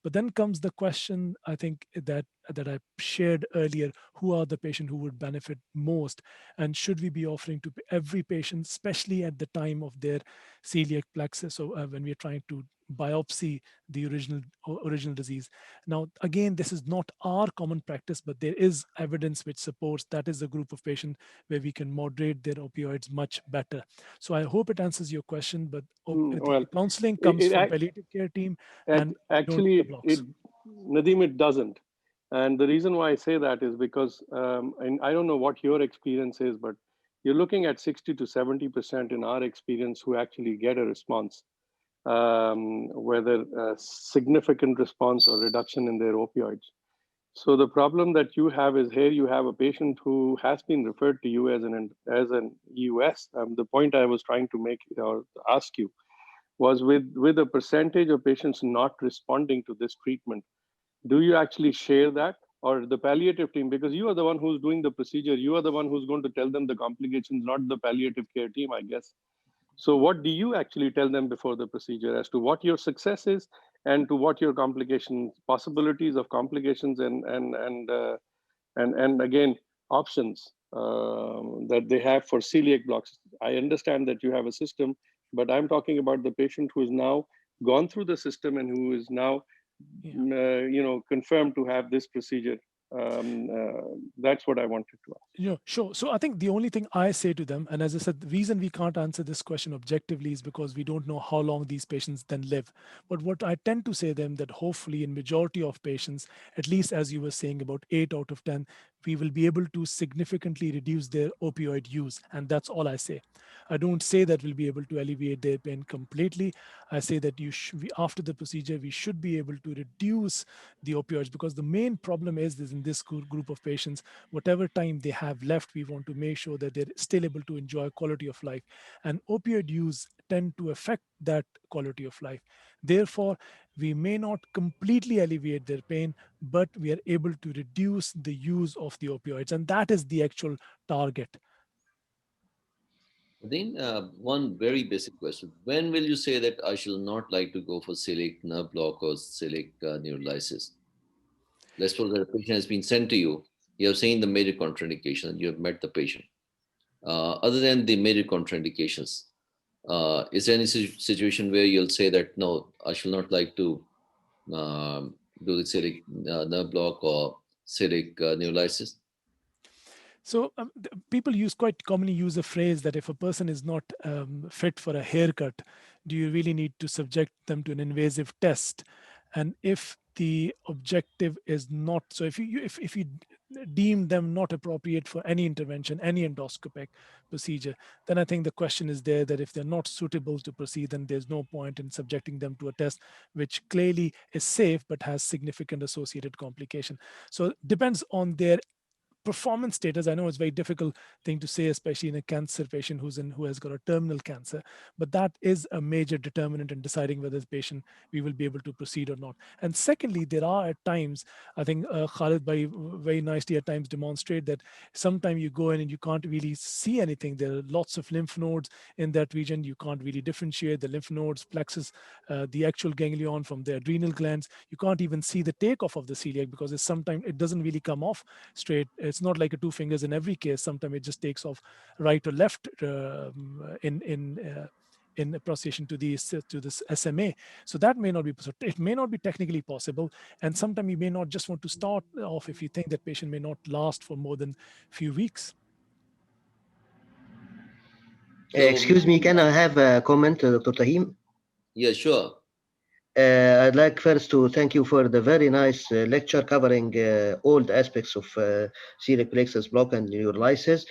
Speaker 3: But then comes the question, I think, that I shared earlier: who are the patients who would benefit most, and should we be offering to every patient, especially at the time of their celiac plexus, so when we are trying to biopsy the original disease? Now, again, this is not our common practice, but there is evidence which supports that is a group of patients where we can moderate their opioids much better. So I hope it answers your question, but
Speaker 2: Well,
Speaker 3: the counseling
Speaker 2: it,
Speaker 3: comes
Speaker 2: it
Speaker 3: from
Speaker 2: ac-
Speaker 3: palliative care team, and we don't do the
Speaker 2: actually,
Speaker 3: blocks.
Speaker 2: Nadeem, it doesn't. And the reason why I say that is because, and I don't know what your experience is, but you're looking at 60 to 70% in our experience who actually get a response, whether a significant response or reduction in their opioids. So the problem that you have is here you have a patient who has been referred to you as an EUS. The point I was trying to make or ask you was with a percentage of patients not responding to this treatment, do you actually share that, or the palliative team, because you are the one who's doing the procedure, you are the one who's going to tell them the complications, not the palliative care team, I guess. So what do you actually tell them before the procedure as to what your success is and to what your complications, possibilities of complications, and again options that they have for celiac blocks? I understand that you have a system, but I'm talking about the patient who is now gone through the system and who is now
Speaker 3: Yeah.
Speaker 2: confirmed to have this procedure. That's what I wanted to ask.
Speaker 3: Yeah, sure. So I think the only thing I say to them, and as I said, the reason we can't answer this question objectively is because we don't know how long these patients then live. But what I tend to say to them, that hopefully in majority of patients, at least as you were saying, about 8 out of 10, we will be able to significantly reduce their opioid use. And that's all I say. I don't say that we'll be able to alleviate their pain completely. I say that after the procedure, we should be able to reduce the opioids, because the main problem is in this group of patients, whatever time they have left, we want to make sure that they're still able to enjoy quality of life. And opioid use tend to affect that quality of life. Therefore, we may not completely alleviate their pain, but we are able to reduce the use of the opioids. And that is the actual target.
Speaker 1: Then one very basic question. When will you say that I shall not like to go for celiac nerve block or celiac neurolysis? Let's suppose that a patient has been sent to you. You have seen the major contraindications and you have met the patient. Other than the major contraindications, is there any situation where you'll say that, no, I shall not like to do the celiac nerve block or celiac neurolysis?
Speaker 3: So people quite commonly use a phrase that if a person is not fit for a haircut, do you really need to subject them to an invasive test? And if the objective is not so, if you deem them not appropriate for any intervention, any endoscopic procedure, then I think the question is there that if they're not suitable to proceed, then there's no point in subjecting them to a test which clearly is safe but has significant associated complication. So depends on their performance status. I know it's a very difficult thing to say, especially in a cancer patient who has got a terminal cancer, but that is a major determinant in deciding whether the patient we will be able to proceed or not. And secondly, there are at times, I think Khalid very nicely at times demonstrate that sometimes you go in and you can't really see anything. There are lots of lymph nodes in that region. You can't really differentiate the lymph nodes, plexus, the actual ganglion from the adrenal glands. You can't even see the takeoff of the celiac because it's sometimes it doesn't really come off straight. It's not like a two fingers in every case. Sometimes it just takes off right or left in approximation to this SMA. So that may not be, so it may not be technically possible. And sometimes you may not just want to start off if you think that patient may not last for more than few weeks.
Speaker 1: So,
Speaker 4: Excuse me, can I have a comment, Dr. Tahim?
Speaker 1: yeah, sure.
Speaker 4: I'd like first to thank you for the very nice lecture covering all the aspects of celiac plexus block and neurolysis.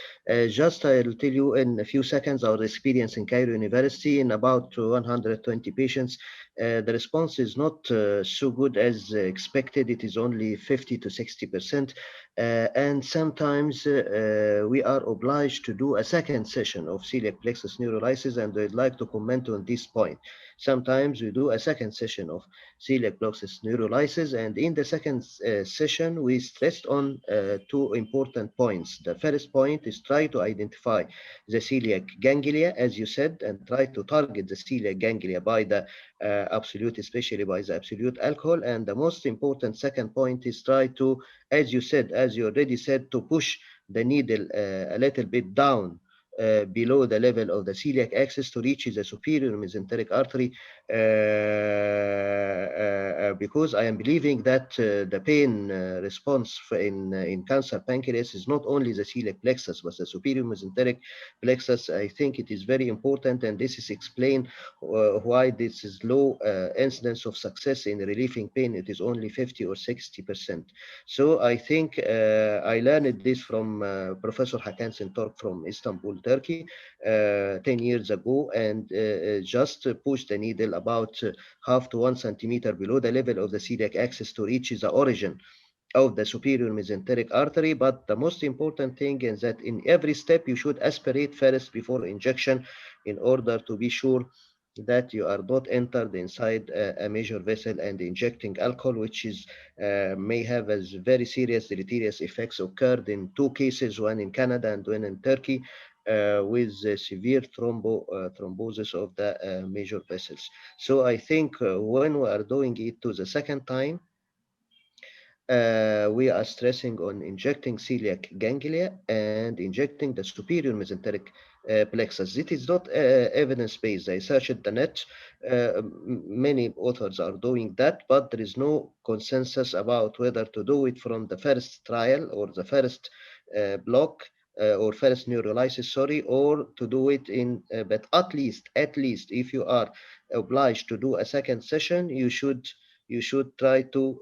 Speaker 4: Just I'll tell you in a few seconds our experience in Cairo University in about 120 patients. The response is not so good as expected. It is only 50 to 60%. And sometimes we are obliged to do a second session of celiac plexus neurolysis, and I'd like to comment on this point. Sometimes we do a second session of celiac plexus neurolysis, and in the second session, we stressed on two important points. The first point is try to identify the celiac ganglia, as you said, and try to target the celiac ganglia by the absolute, especially by the absolute alcohol. And the most important second point is try to, as you said, as you already said, to push the needle a little bit down below the level of the celiac axis to reach the superior mesenteric artery, because I am believing that the pain response in cancer pancreas is not only the celiac plexus, but the superior mesenteric plexus. I think it is very important, and this is explained why this is low incidence of success in relieving pain. It is only 50 or 60%. So I think I learned this from Professor Hakan Sintork from Istanbul, Turkey, 10 years ago, and just push the needle about half to 1 centimeter below the level of the celiac axis to reach the origin of the superior mesenteric artery. But the most important thing is that in every step you should aspirate first before injection in order to be sure that you are not entered inside a major vessel and injecting alcohol, which is may have as very serious deleterious effects occurred in two cases, one in Canada and one in Turkey, with severe thrombosis of the major vessels. So I think when we are doing it to the second time, we are stressing on injecting celiac ganglia and injecting the superior mesenteric plexus. It is not evidence-based. I searched the net. Many authors are doing that, but there is no consensus about whether to do it from the first trial or the first block or first neurolysis, sorry, or to do it in, but at least, if you are obliged to do a second session, you should try to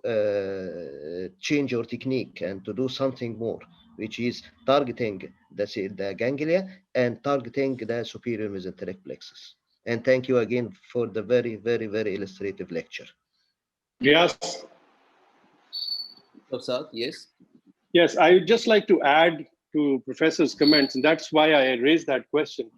Speaker 4: change your technique and to do something more, which is targeting the ganglia and targeting the superior mesenteric plexus. And thank you again for the very, very, very illustrative lecture.
Speaker 2: Yes.
Speaker 1: Yes.
Speaker 2: Yes, I would just like to add to Professor's comments, and that's why I raised that question.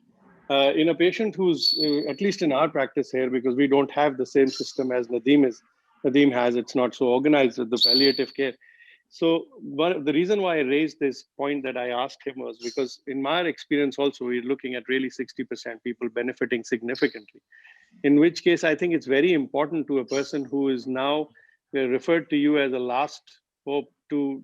Speaker 2: In a patient who's, at least in our practice here, because we don't have the same system as Nadeem is, Nadeem has. It's not so organized with the palliative care. So the reason why I raised this point that I asked him was because in my experience also, we're looking at really 60% people benefiting significantly. In which case, I think it's very important to a person who is now referred to you as a last hope to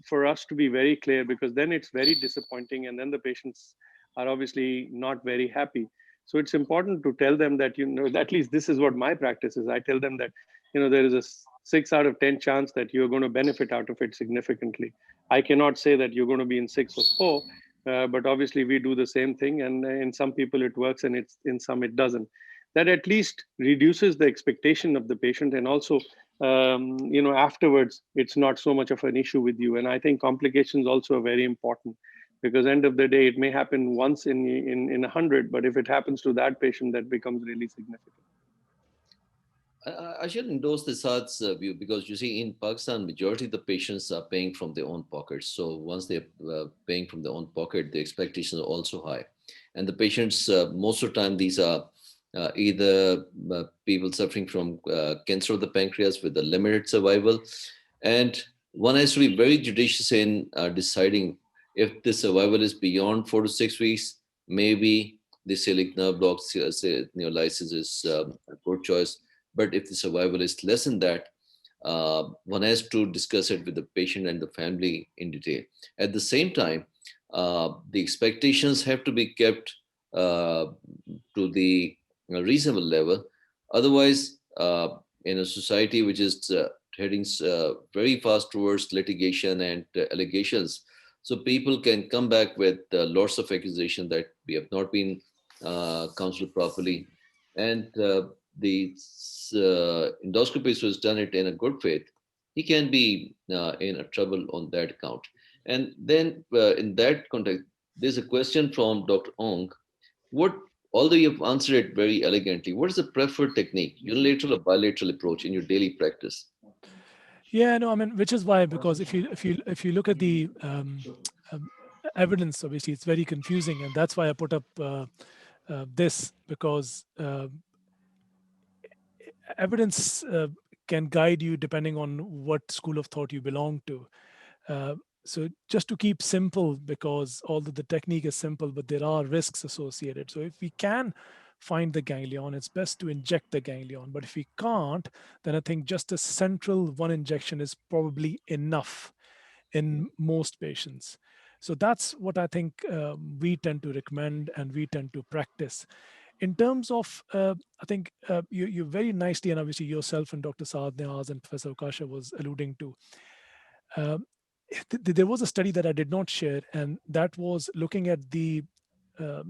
Speaker 2: for us to be very clear, because then it's very disappointing and then the patients are obviously not very happy. So it's important to tell them that, at least this is what my practice is. I tell them that, there is a 6 out of 10 chance that you're going to benefit out of it significantly. I cannot say that you're going to be in 6 or 4, but obviously we do the same thing, and in some people it works and in some it doesn't. That at least reduces the expectation of the patient, and also afterwards it's not so much of an issue with you. And I think complications also are very important, because end of the day it may happen once in 100, but if it happens to that patient, that becomes really significant.
Speaker 1: I should endorse the Saad's view, because you see, in Pakistan, majority of the patients are paying from their own pockets. So once they're paying from their own pocket, the expectations are also high. And the patients, most of the time, these are either people suffering from cancer of the pancreas with a limited survival. And one has to be very judicious in deciding if the survival is beyond 4 to 6 weeks. Maybe the celiac nerve block, neolysis is a good choice. But if the survival is less than that, one has to discuss it with the patient and the family in detail. At the same time, the expectations have to be kept to the reasonable level. Otherwise, in a society which is heading very fast towards litigation and allegations, so people can come back with lots of accusation that we have not been counseled properly. And the endoscopist who has done it in a good faith, he can be in a trouble on that account. And then in that context, there's a question from Dr. Ong. What, although you've answered it very elegantly, what is the preferred technique, unilateral or bilateral approach in your daily practice?
Speaker 3: Yeah, no, I mean, which is why, because if you look at the um, evidence, obviously it's very confusing, and that's why I put up this, because evidence can guide you depending on what school of thought you belong to. Uh, so just to keep simple, because although the technique is simple, but there are risks associated. So if we can find the ganglion, it's best to inject the ganglion. But if we can't, then I think just a central one injection is probably enough in most patients. So that's what I think we tend to recommend and we tend to practice. In terms of, I think you very nicely, and obviously yourself and Dr. Saad Niaz and Professor Akasha was alluding to, uh, there was a study that I did not share, and that was looking at the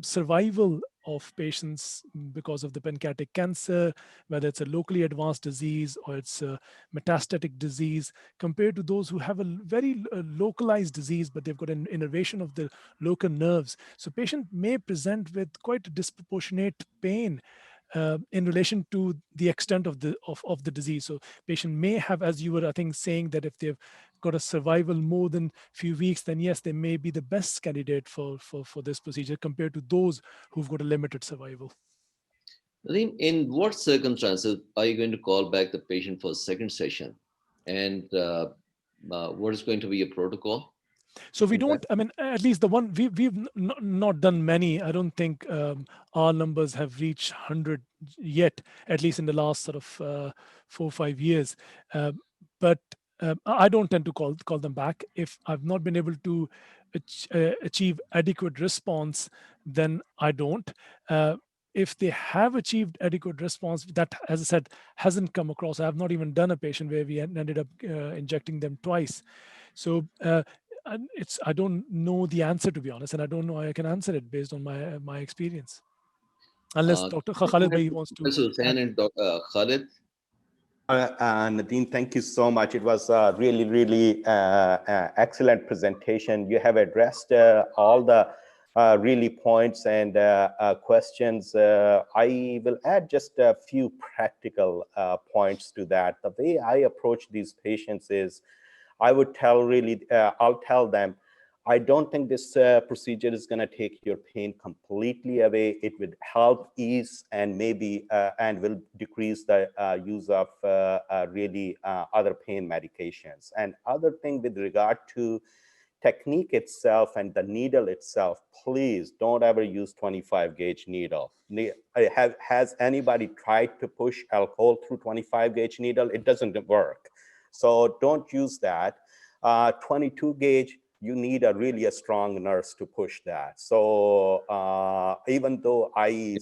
Speaker 3: survival of patients because of the pancreatic cancer, whether it's a locally advanced disease or it's a metastatic disease, compared to those who have a very localized disease, but they've got an innervation of the local nerves. So patient may present with quite a disproportionate pain in relation to the extent of the disease. So patient may have, as you were, I think, saying that if they've got a survival more than few weeks, then yes, they may be the best candidate for this procedure compared to those who've got a limited survival.
Speaker 1: Nadeem, in what circumstances are you going to call back the patient for a second session? And what is going to be your protocol?
Speaker 3: So we
Speaker 1: In that?
Speaker 3: don't, I mean, at least the one we've not done many. I don't think our numbers have reached 100 yet, at least in the last sort of 4 or 5 years. But I don't tend to call them back. If I've not been able to achieve adequate response, then I don't. If they have achieved adequate response, that, as I said, hasn't come across. I have not even done a patient where we ended up injecting them twice. So and I don't know the answer, to be honest, and I don't know how I can answer it based on my experience, unless Dr. Khalid Bhai wants to
Speaker 1: Professor Hussain
Speaker 3: add.
Speaker 1: and Khalid.
Speaker 5: Nadeem, thank you so much. It was a really, really excellent presentation. You have addressed all the really points and questions. I will add just a few practical points to that. The way I approach these patients is, I would tell really, I'll tell them, I don't think this procedure is going to take your pain completely away. It would help ease and maybe and will decrease the use of really other pain medications. And other thing with regard to technique itself and the needle itself, please don't ever use 25 gauge needle. Has anybody tried to push alcohol through 25 gauge needle? It doesn't work. So don't use that. 22 gauge, you need a strong nurse to push that. So even though I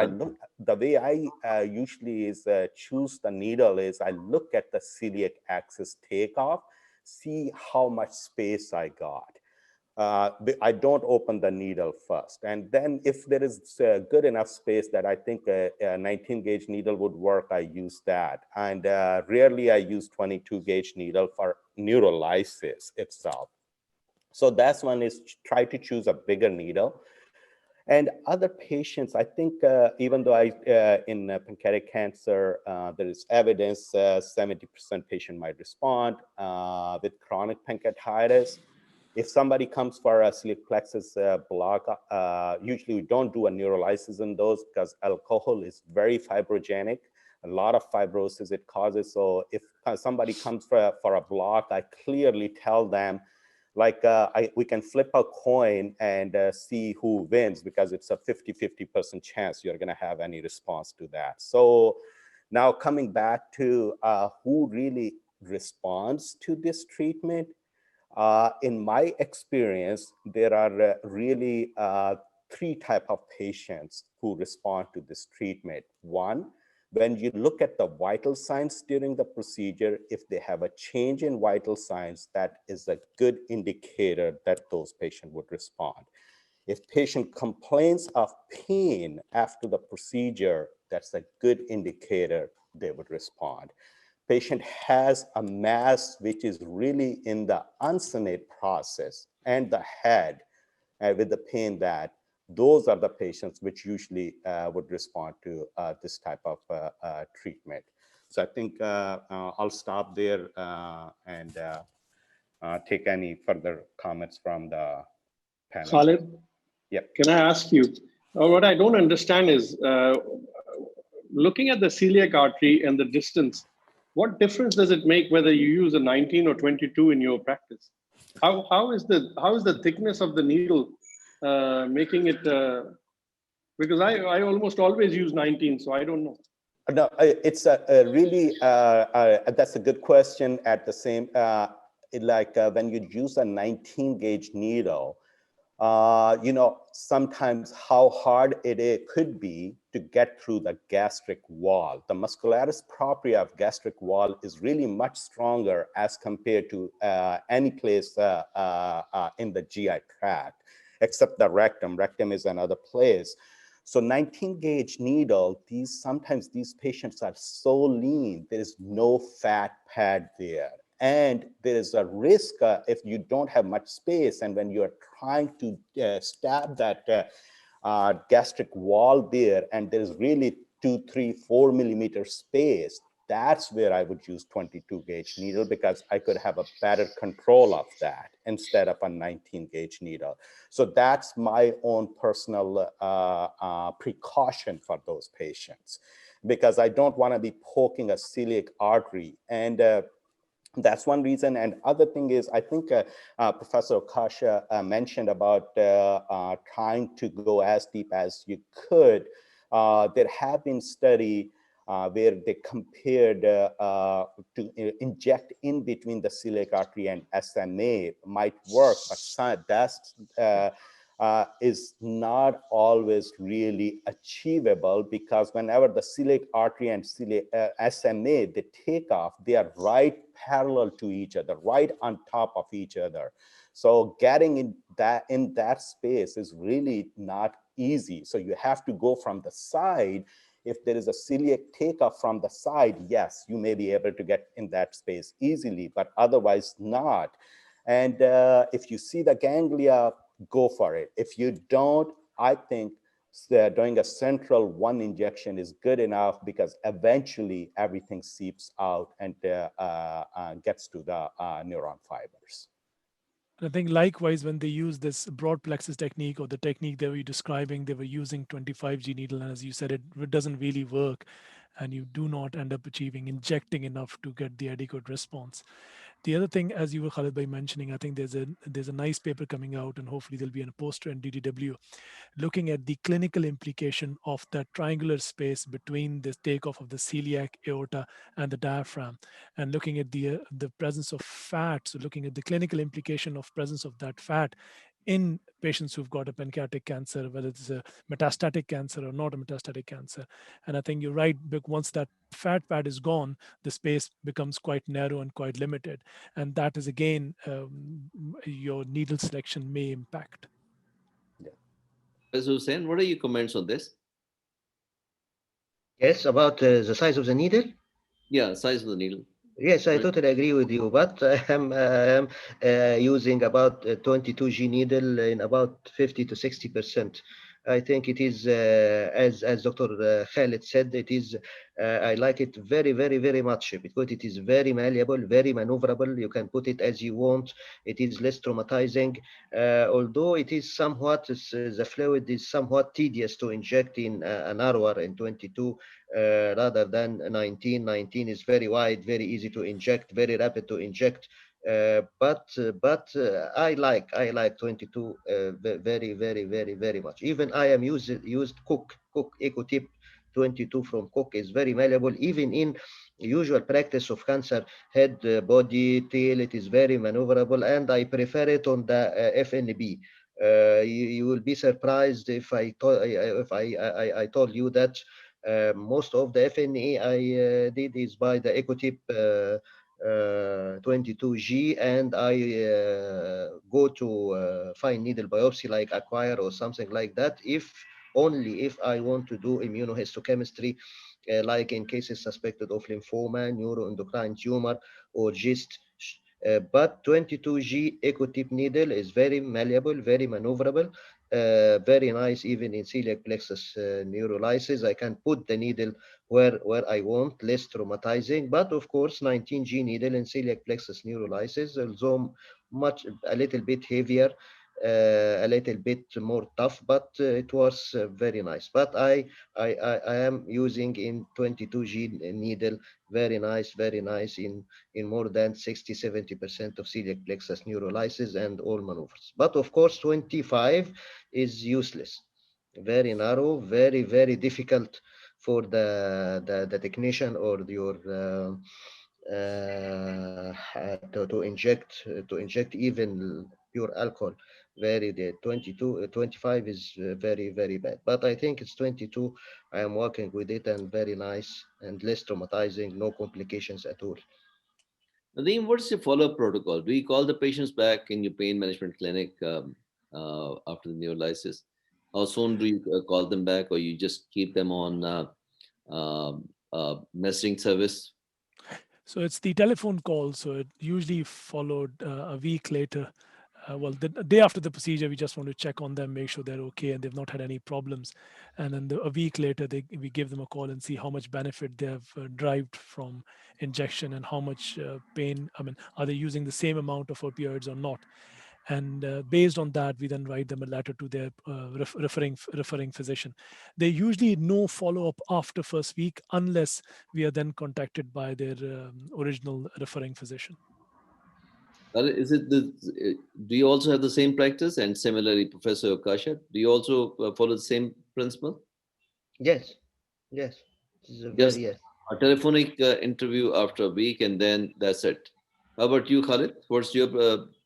Speaker 5: look, the way I usually is choose the needle is I look at the celiac axis takeoff, see how much space I got. I don't open the needle first. And then if there is good enough space that I think a 19 gauge needle would work, I use that. And rarely I use 22 gauge needle for neurolysis itself. So that's one is try to choose a bigger needle. And other patients, I think, even though in pancreatic cancer, there is evidence 70% patient might respond with chronic pancreatitis. If somebody comes for a celiac plexus block, usually we don't do a neurolysis in those because alcohol is very fibrogenic, a lot of fibrosis it causes. So if somebody comes for a block, I clearly tell them, like we can flip a coin and see who wins because it's a 50% chance you're going to have any response to that. So now coming back to who really responds to this treatment, in my experience, there are really three types of patients who respond to this treatment. One, when you look at the vital signs during the procedure, if they have a change in vital signs, that is a good indicator that those patients would respond. If patient complains of pain after the procedure, that's a good indicator they would respond. Patient has a mass which is really in the uncinate process and the head with the pain, that those are the patients which usually would respond to this type of treatment. So I think I'll stop there and take any further comments from the panel.
Speaker 2: Khalid,
Speaker 5: Yep.
Speaker 2: can I ask you, what I don't understand is looking at the celiac artery and the distance, what difference does it make whether you use a 19 or 22 in your practice? How is the thickness of the needle making it? Because I almost always use 19, so I don't know.
Speaker 5: No, it's a really, that's a good question. At the same, when you use a 19 gauge needle, sometimes how hard it could be to get through the gastric wall. The muscularis propria of gastric wall is really much stronger as compared to any place in the GI tract, except the rectum. Rectum is another place. So 19 gauge needle, sometimes these patients are so lean, there is no fat pad there. And there is a risk if you don't have much space, and when you're trying to stab that gastric wall there, and there's really 2, 3, 4 millimeter space, that's where I would use 22 gauge needle because I could have a better control of that instead of a 19 gauge needle. So that's my own personal precaution for those patients, because I don't want to be poking a celiac artery. And that's one reason. And other thing is, I think Professor Kasha mentioned about trying to go as deep as you could. There have been studies where they compared to inject in between the celiac artery and SMA might work, but that is not always really achievable, because whenever the celiac artery and SMA, they take off, they are right parallel to each other, right on top of each other. So getting in that space is really not easy. So you have to go from the side. If there is a celiac takeoff from the side, yes, you may be able to get in that space easily, but otherwise not. And if you see the ganglia, go for it. If you don't, I think doing a central one injection is good enough, because eventually everything seeps out and gets to the neuron fibers.
Speaker 3: I think likewise, when they use this broad plexus technique or the technique they were describing, they were using 25G needle, and as you said, it doesn't really work, and you do not end up achieving injecting enough to get the adequate response. The other thing, as you were Khalid by mentioning, I think there's a nice paper coming out, and hopefully there'll be a poster in DDW looking at the clinical implication of that triangular space between the takeoff of the celiac aorta and the diaphragm, and looking at the presence of fat. So looking at the clinical implication of presence of that fat in patients who've got a pancreatic cancer, whether it's a metastatic cancer or not a metastatic cancer. And I think you're right, once that fat pad is gone, the space becomes quite narrow and quite limited. And that is again, your needle selection may impact.
Speaker 1: Professor Hussain, what are your comments on this?
Speaker 4: Yes, about the size of the needle.
Speaker 1: Yeah, size of the needle.
Speaker 4: Yes, I
Speaker 1: Right.
Speaker 4: totally agree with you, but I am using about 22G needle in about 50 to 60%. I think it is, as Dr. Khalid said, it is, I like it very, very, very much because it is very malleable, very maneuverable. You can put it as you want. It is less traumatizing, although it is somewhat, the fluid is somewhat tedious to inject in an hour in 22 rather than 19. 19 is very wide, very easy to inject, very rapid to inject. But I like 22 very, very, very, very much. Even I am used Cook EcoTip 22 from Cook is very malleable. Even in usual practice of cancer, head, body, tail, it is very maneuverable, and I prefer it on the FNB. You will be surprised if I told you that most of the FNA I did is by the EcoTip 22G, and I go to fine needle biopsy like Acquire or something like that, if only if I want to do immunohistochemistry, like in cases suspected of lymphoma, neuroendocrine tumor, or GIST. But 22G EcoTip needle is very malleable, very maneuverable, very nice even in celiac plexus neurolysis. I can put the needle where I want, less traumatizing. But of course, 19G needle in celiac plexus neurolysis, although a little bit heavier, a little bit more tough, but it was very nice. But I am using in 22G needle, very nice in more than 60-70% of celiac plexus neurolysis and all maneuvers. But of course, 25 is useless, very narrow, very, very difficult for the technician or your to inject even pure alcohol. Very the 22 25 is very, very bad, but I think it's 22. I am working with it and very nice and less traumatizing, no complications at all.
Speaker 1: Nadeem, what's your follow-up protocol? Do you call the patients back in your pain management clinic after the neolysis? How soon do you call them back, or you just keep them on messaging service?
Speaker 3: So it's the telephone call. So it usually followed a week later. Well, the day after the procedure, we just want to check on them, make sure they're okay and they've not had any problems. And then a week later, we give them a call and see how much benefit they have derived from injection and how much pain. I mean, are they using the same amount of opioids or not? And based on that, we then write them a letter to their referring physician. They usually no follow up after first week unless we are then contacted by their original referring physician.
Speaker 1: Is it the? Do you also have the same practice? And similarly, Professor Kashat, do you also follow the same principle?
Speaker 4: Yes, yes, this is a very
Speaker 1: Just
Speaker 4: yes.
Speaker 1: a telephonic interview after a week, and then that's it. How about you, Khalid? What's your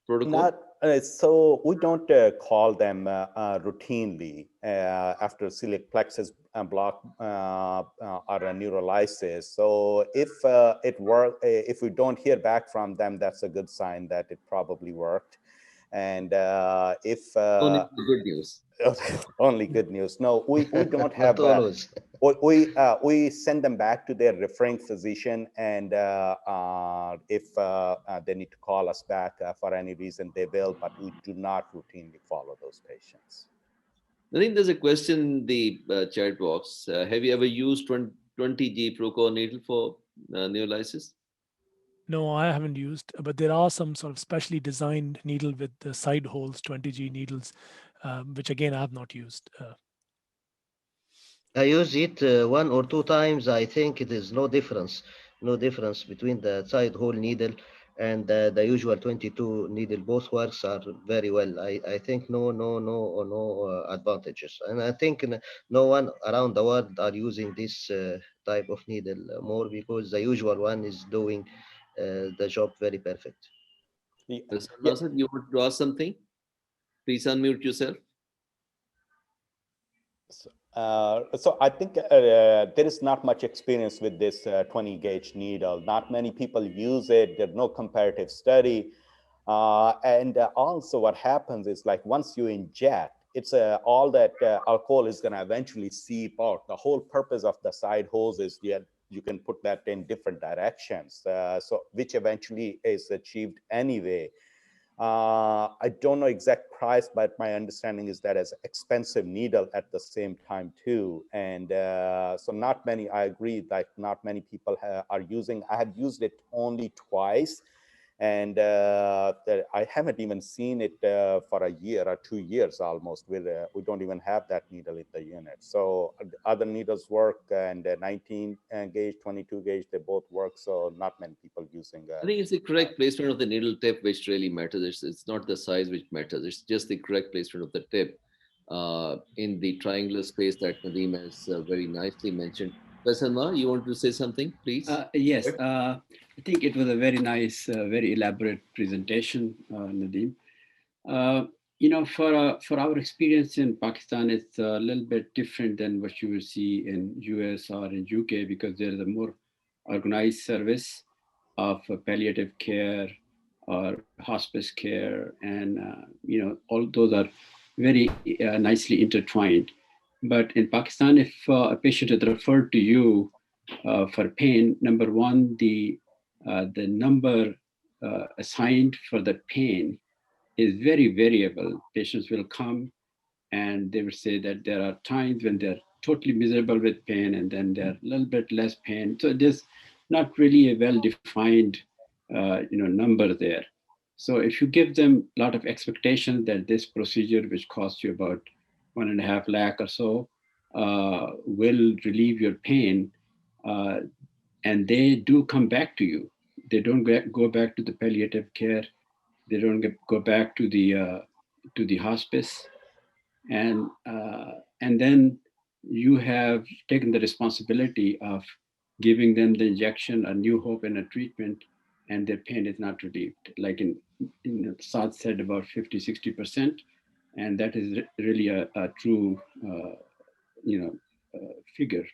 Speaker 1: protocol?
Speaker 5: Not so we don't call them routinely after celiac plexus block or a neurolysis. So if we don't hear back from them, that's a good sign that it probably worked. And if
Speaker 1: Only good news.
Speaker 5: only good news. No, we don't
Speaker 4: Not
Speaker 5: have.
Speaker 4: always.
Speaker 5: We send them back to their referring physician, and if they need to call us back for any reason, they will. But we do not routinely follow those patients.
Speaker 1: I think there's a question in the chat box. Have you ever used 20G Procore needle for neolysis?
Speaker 3: No, I haven't used, but there are some sort of specially designed needle with the side holes, 20G needles, which again I have not used.
Speaker 4: I use it one or two times. I think it is no difference between the side hole needle and the usual 22 needle. Both works are very well. I think no advantages. And I think no one around the world are using this type of needle more because the usual one is doing the job very perfect.
Speaker 5: Yeah,
Speaker 1: Mr.
Speaker 5: yeah.
Speaker 1: Nasser, you want to ask something? Please unmute yourself.
Speaker 5: So I think there is not much experience with this 20 gauge needle. Not many people use it. There's no comparative study. And also what happens is like once you inject, it's all that alcohol is going to eventually seep out. The whole purpose of the side hose is you can put that in different directions, so which eventually is achieved anyway. I don't know exact price, but my understanding is that it's expensive needle at the same time too. And so not many, I agree, like not many people are using. I have used it only twice. And I haven't even seen it for a year or 2 years almost. We don't even have that needle in the unit. So other needles work, and 19 gauge, 22 gauge, they both work. So not many people using.
Speaker 1: I think it's the correct placement of the needle tip which really matters. It's not the size which matters. It's just the correct placement of the tip in the triangular space that Nadeem has very nicely mentioned. Prasanna, you want to say something, please?
Speaker 6: Yes, I think it was a very nice, very elaborate presentation, Nadeem. Uh, for our experience in Pakistan, it's a little bit different than what you will see in US or in UK because there is a more organized service of palliative care or hospice care, and all those are very nicely intertwined. But in Pakistan, if a patient is referred to you for pain, number one, the number assigned for the pain is very variable. Patients will come and they will say that there are times when they're totally miserable with pain and then they're a little bit less pain. So there's not really a well-defined number there. So if you give them a lot of expectations that this procedure, which costs you about 1.5 lakh or so, will relieve your pain, uh, and they do come back to you. They don't go back to the palliative care. They don't go back to the hospice, and then you have taken the responsibility of giving them the injection, a new hope, and a treatment, and their pain is not relieved. Like Saad said, about 50-60%, and that is really a true figure.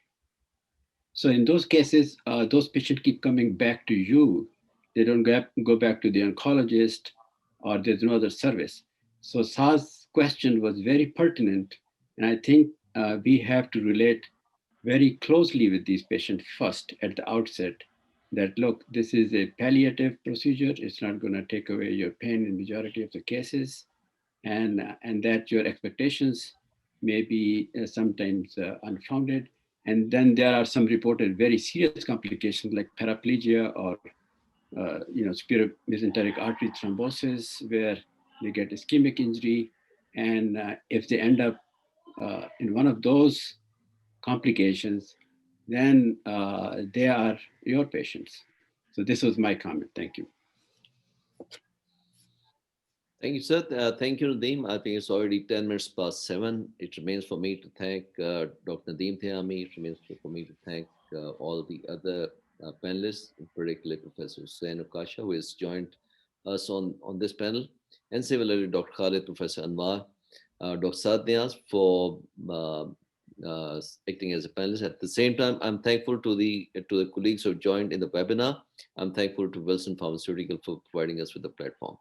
Speaker 6: So in those cases, those patients keep coming back to you. They don't go back to the oncologist, or there's no other service. So Sa's question was very pertinent. And I think we have to relate very closely with these patients first at the outset that, look, this is a palliative procedure. It's not going to take away your pain in majority of the cases. And that your expectations may be sometimes unfounded. And then there are some reported very serious complications like paraplegia or superior mesenteric artery thrombosis, where they get ischemic injury. And if they end up in one of those complications, then they are your patients. So this was my comment. Thank you.
Speaker 1: Thank you, sir. Thank you, Nadeem. I think it's already 10 minutes past 7. It remains for me to thank Dr. Nadeem Tehmani. It remains for me to thank all the other panelists, in particular Professor Hussain Okasha, who has joined us on this panel, and similarly Dr. Khalid, Professor Anwar, Dr. Saad Niaz for acting as a panelist. At the same time, I'm thankful to the colleagues who have joined in the webinar. I'm thankful to Wilson Pharmaceutical for providing us with the platform.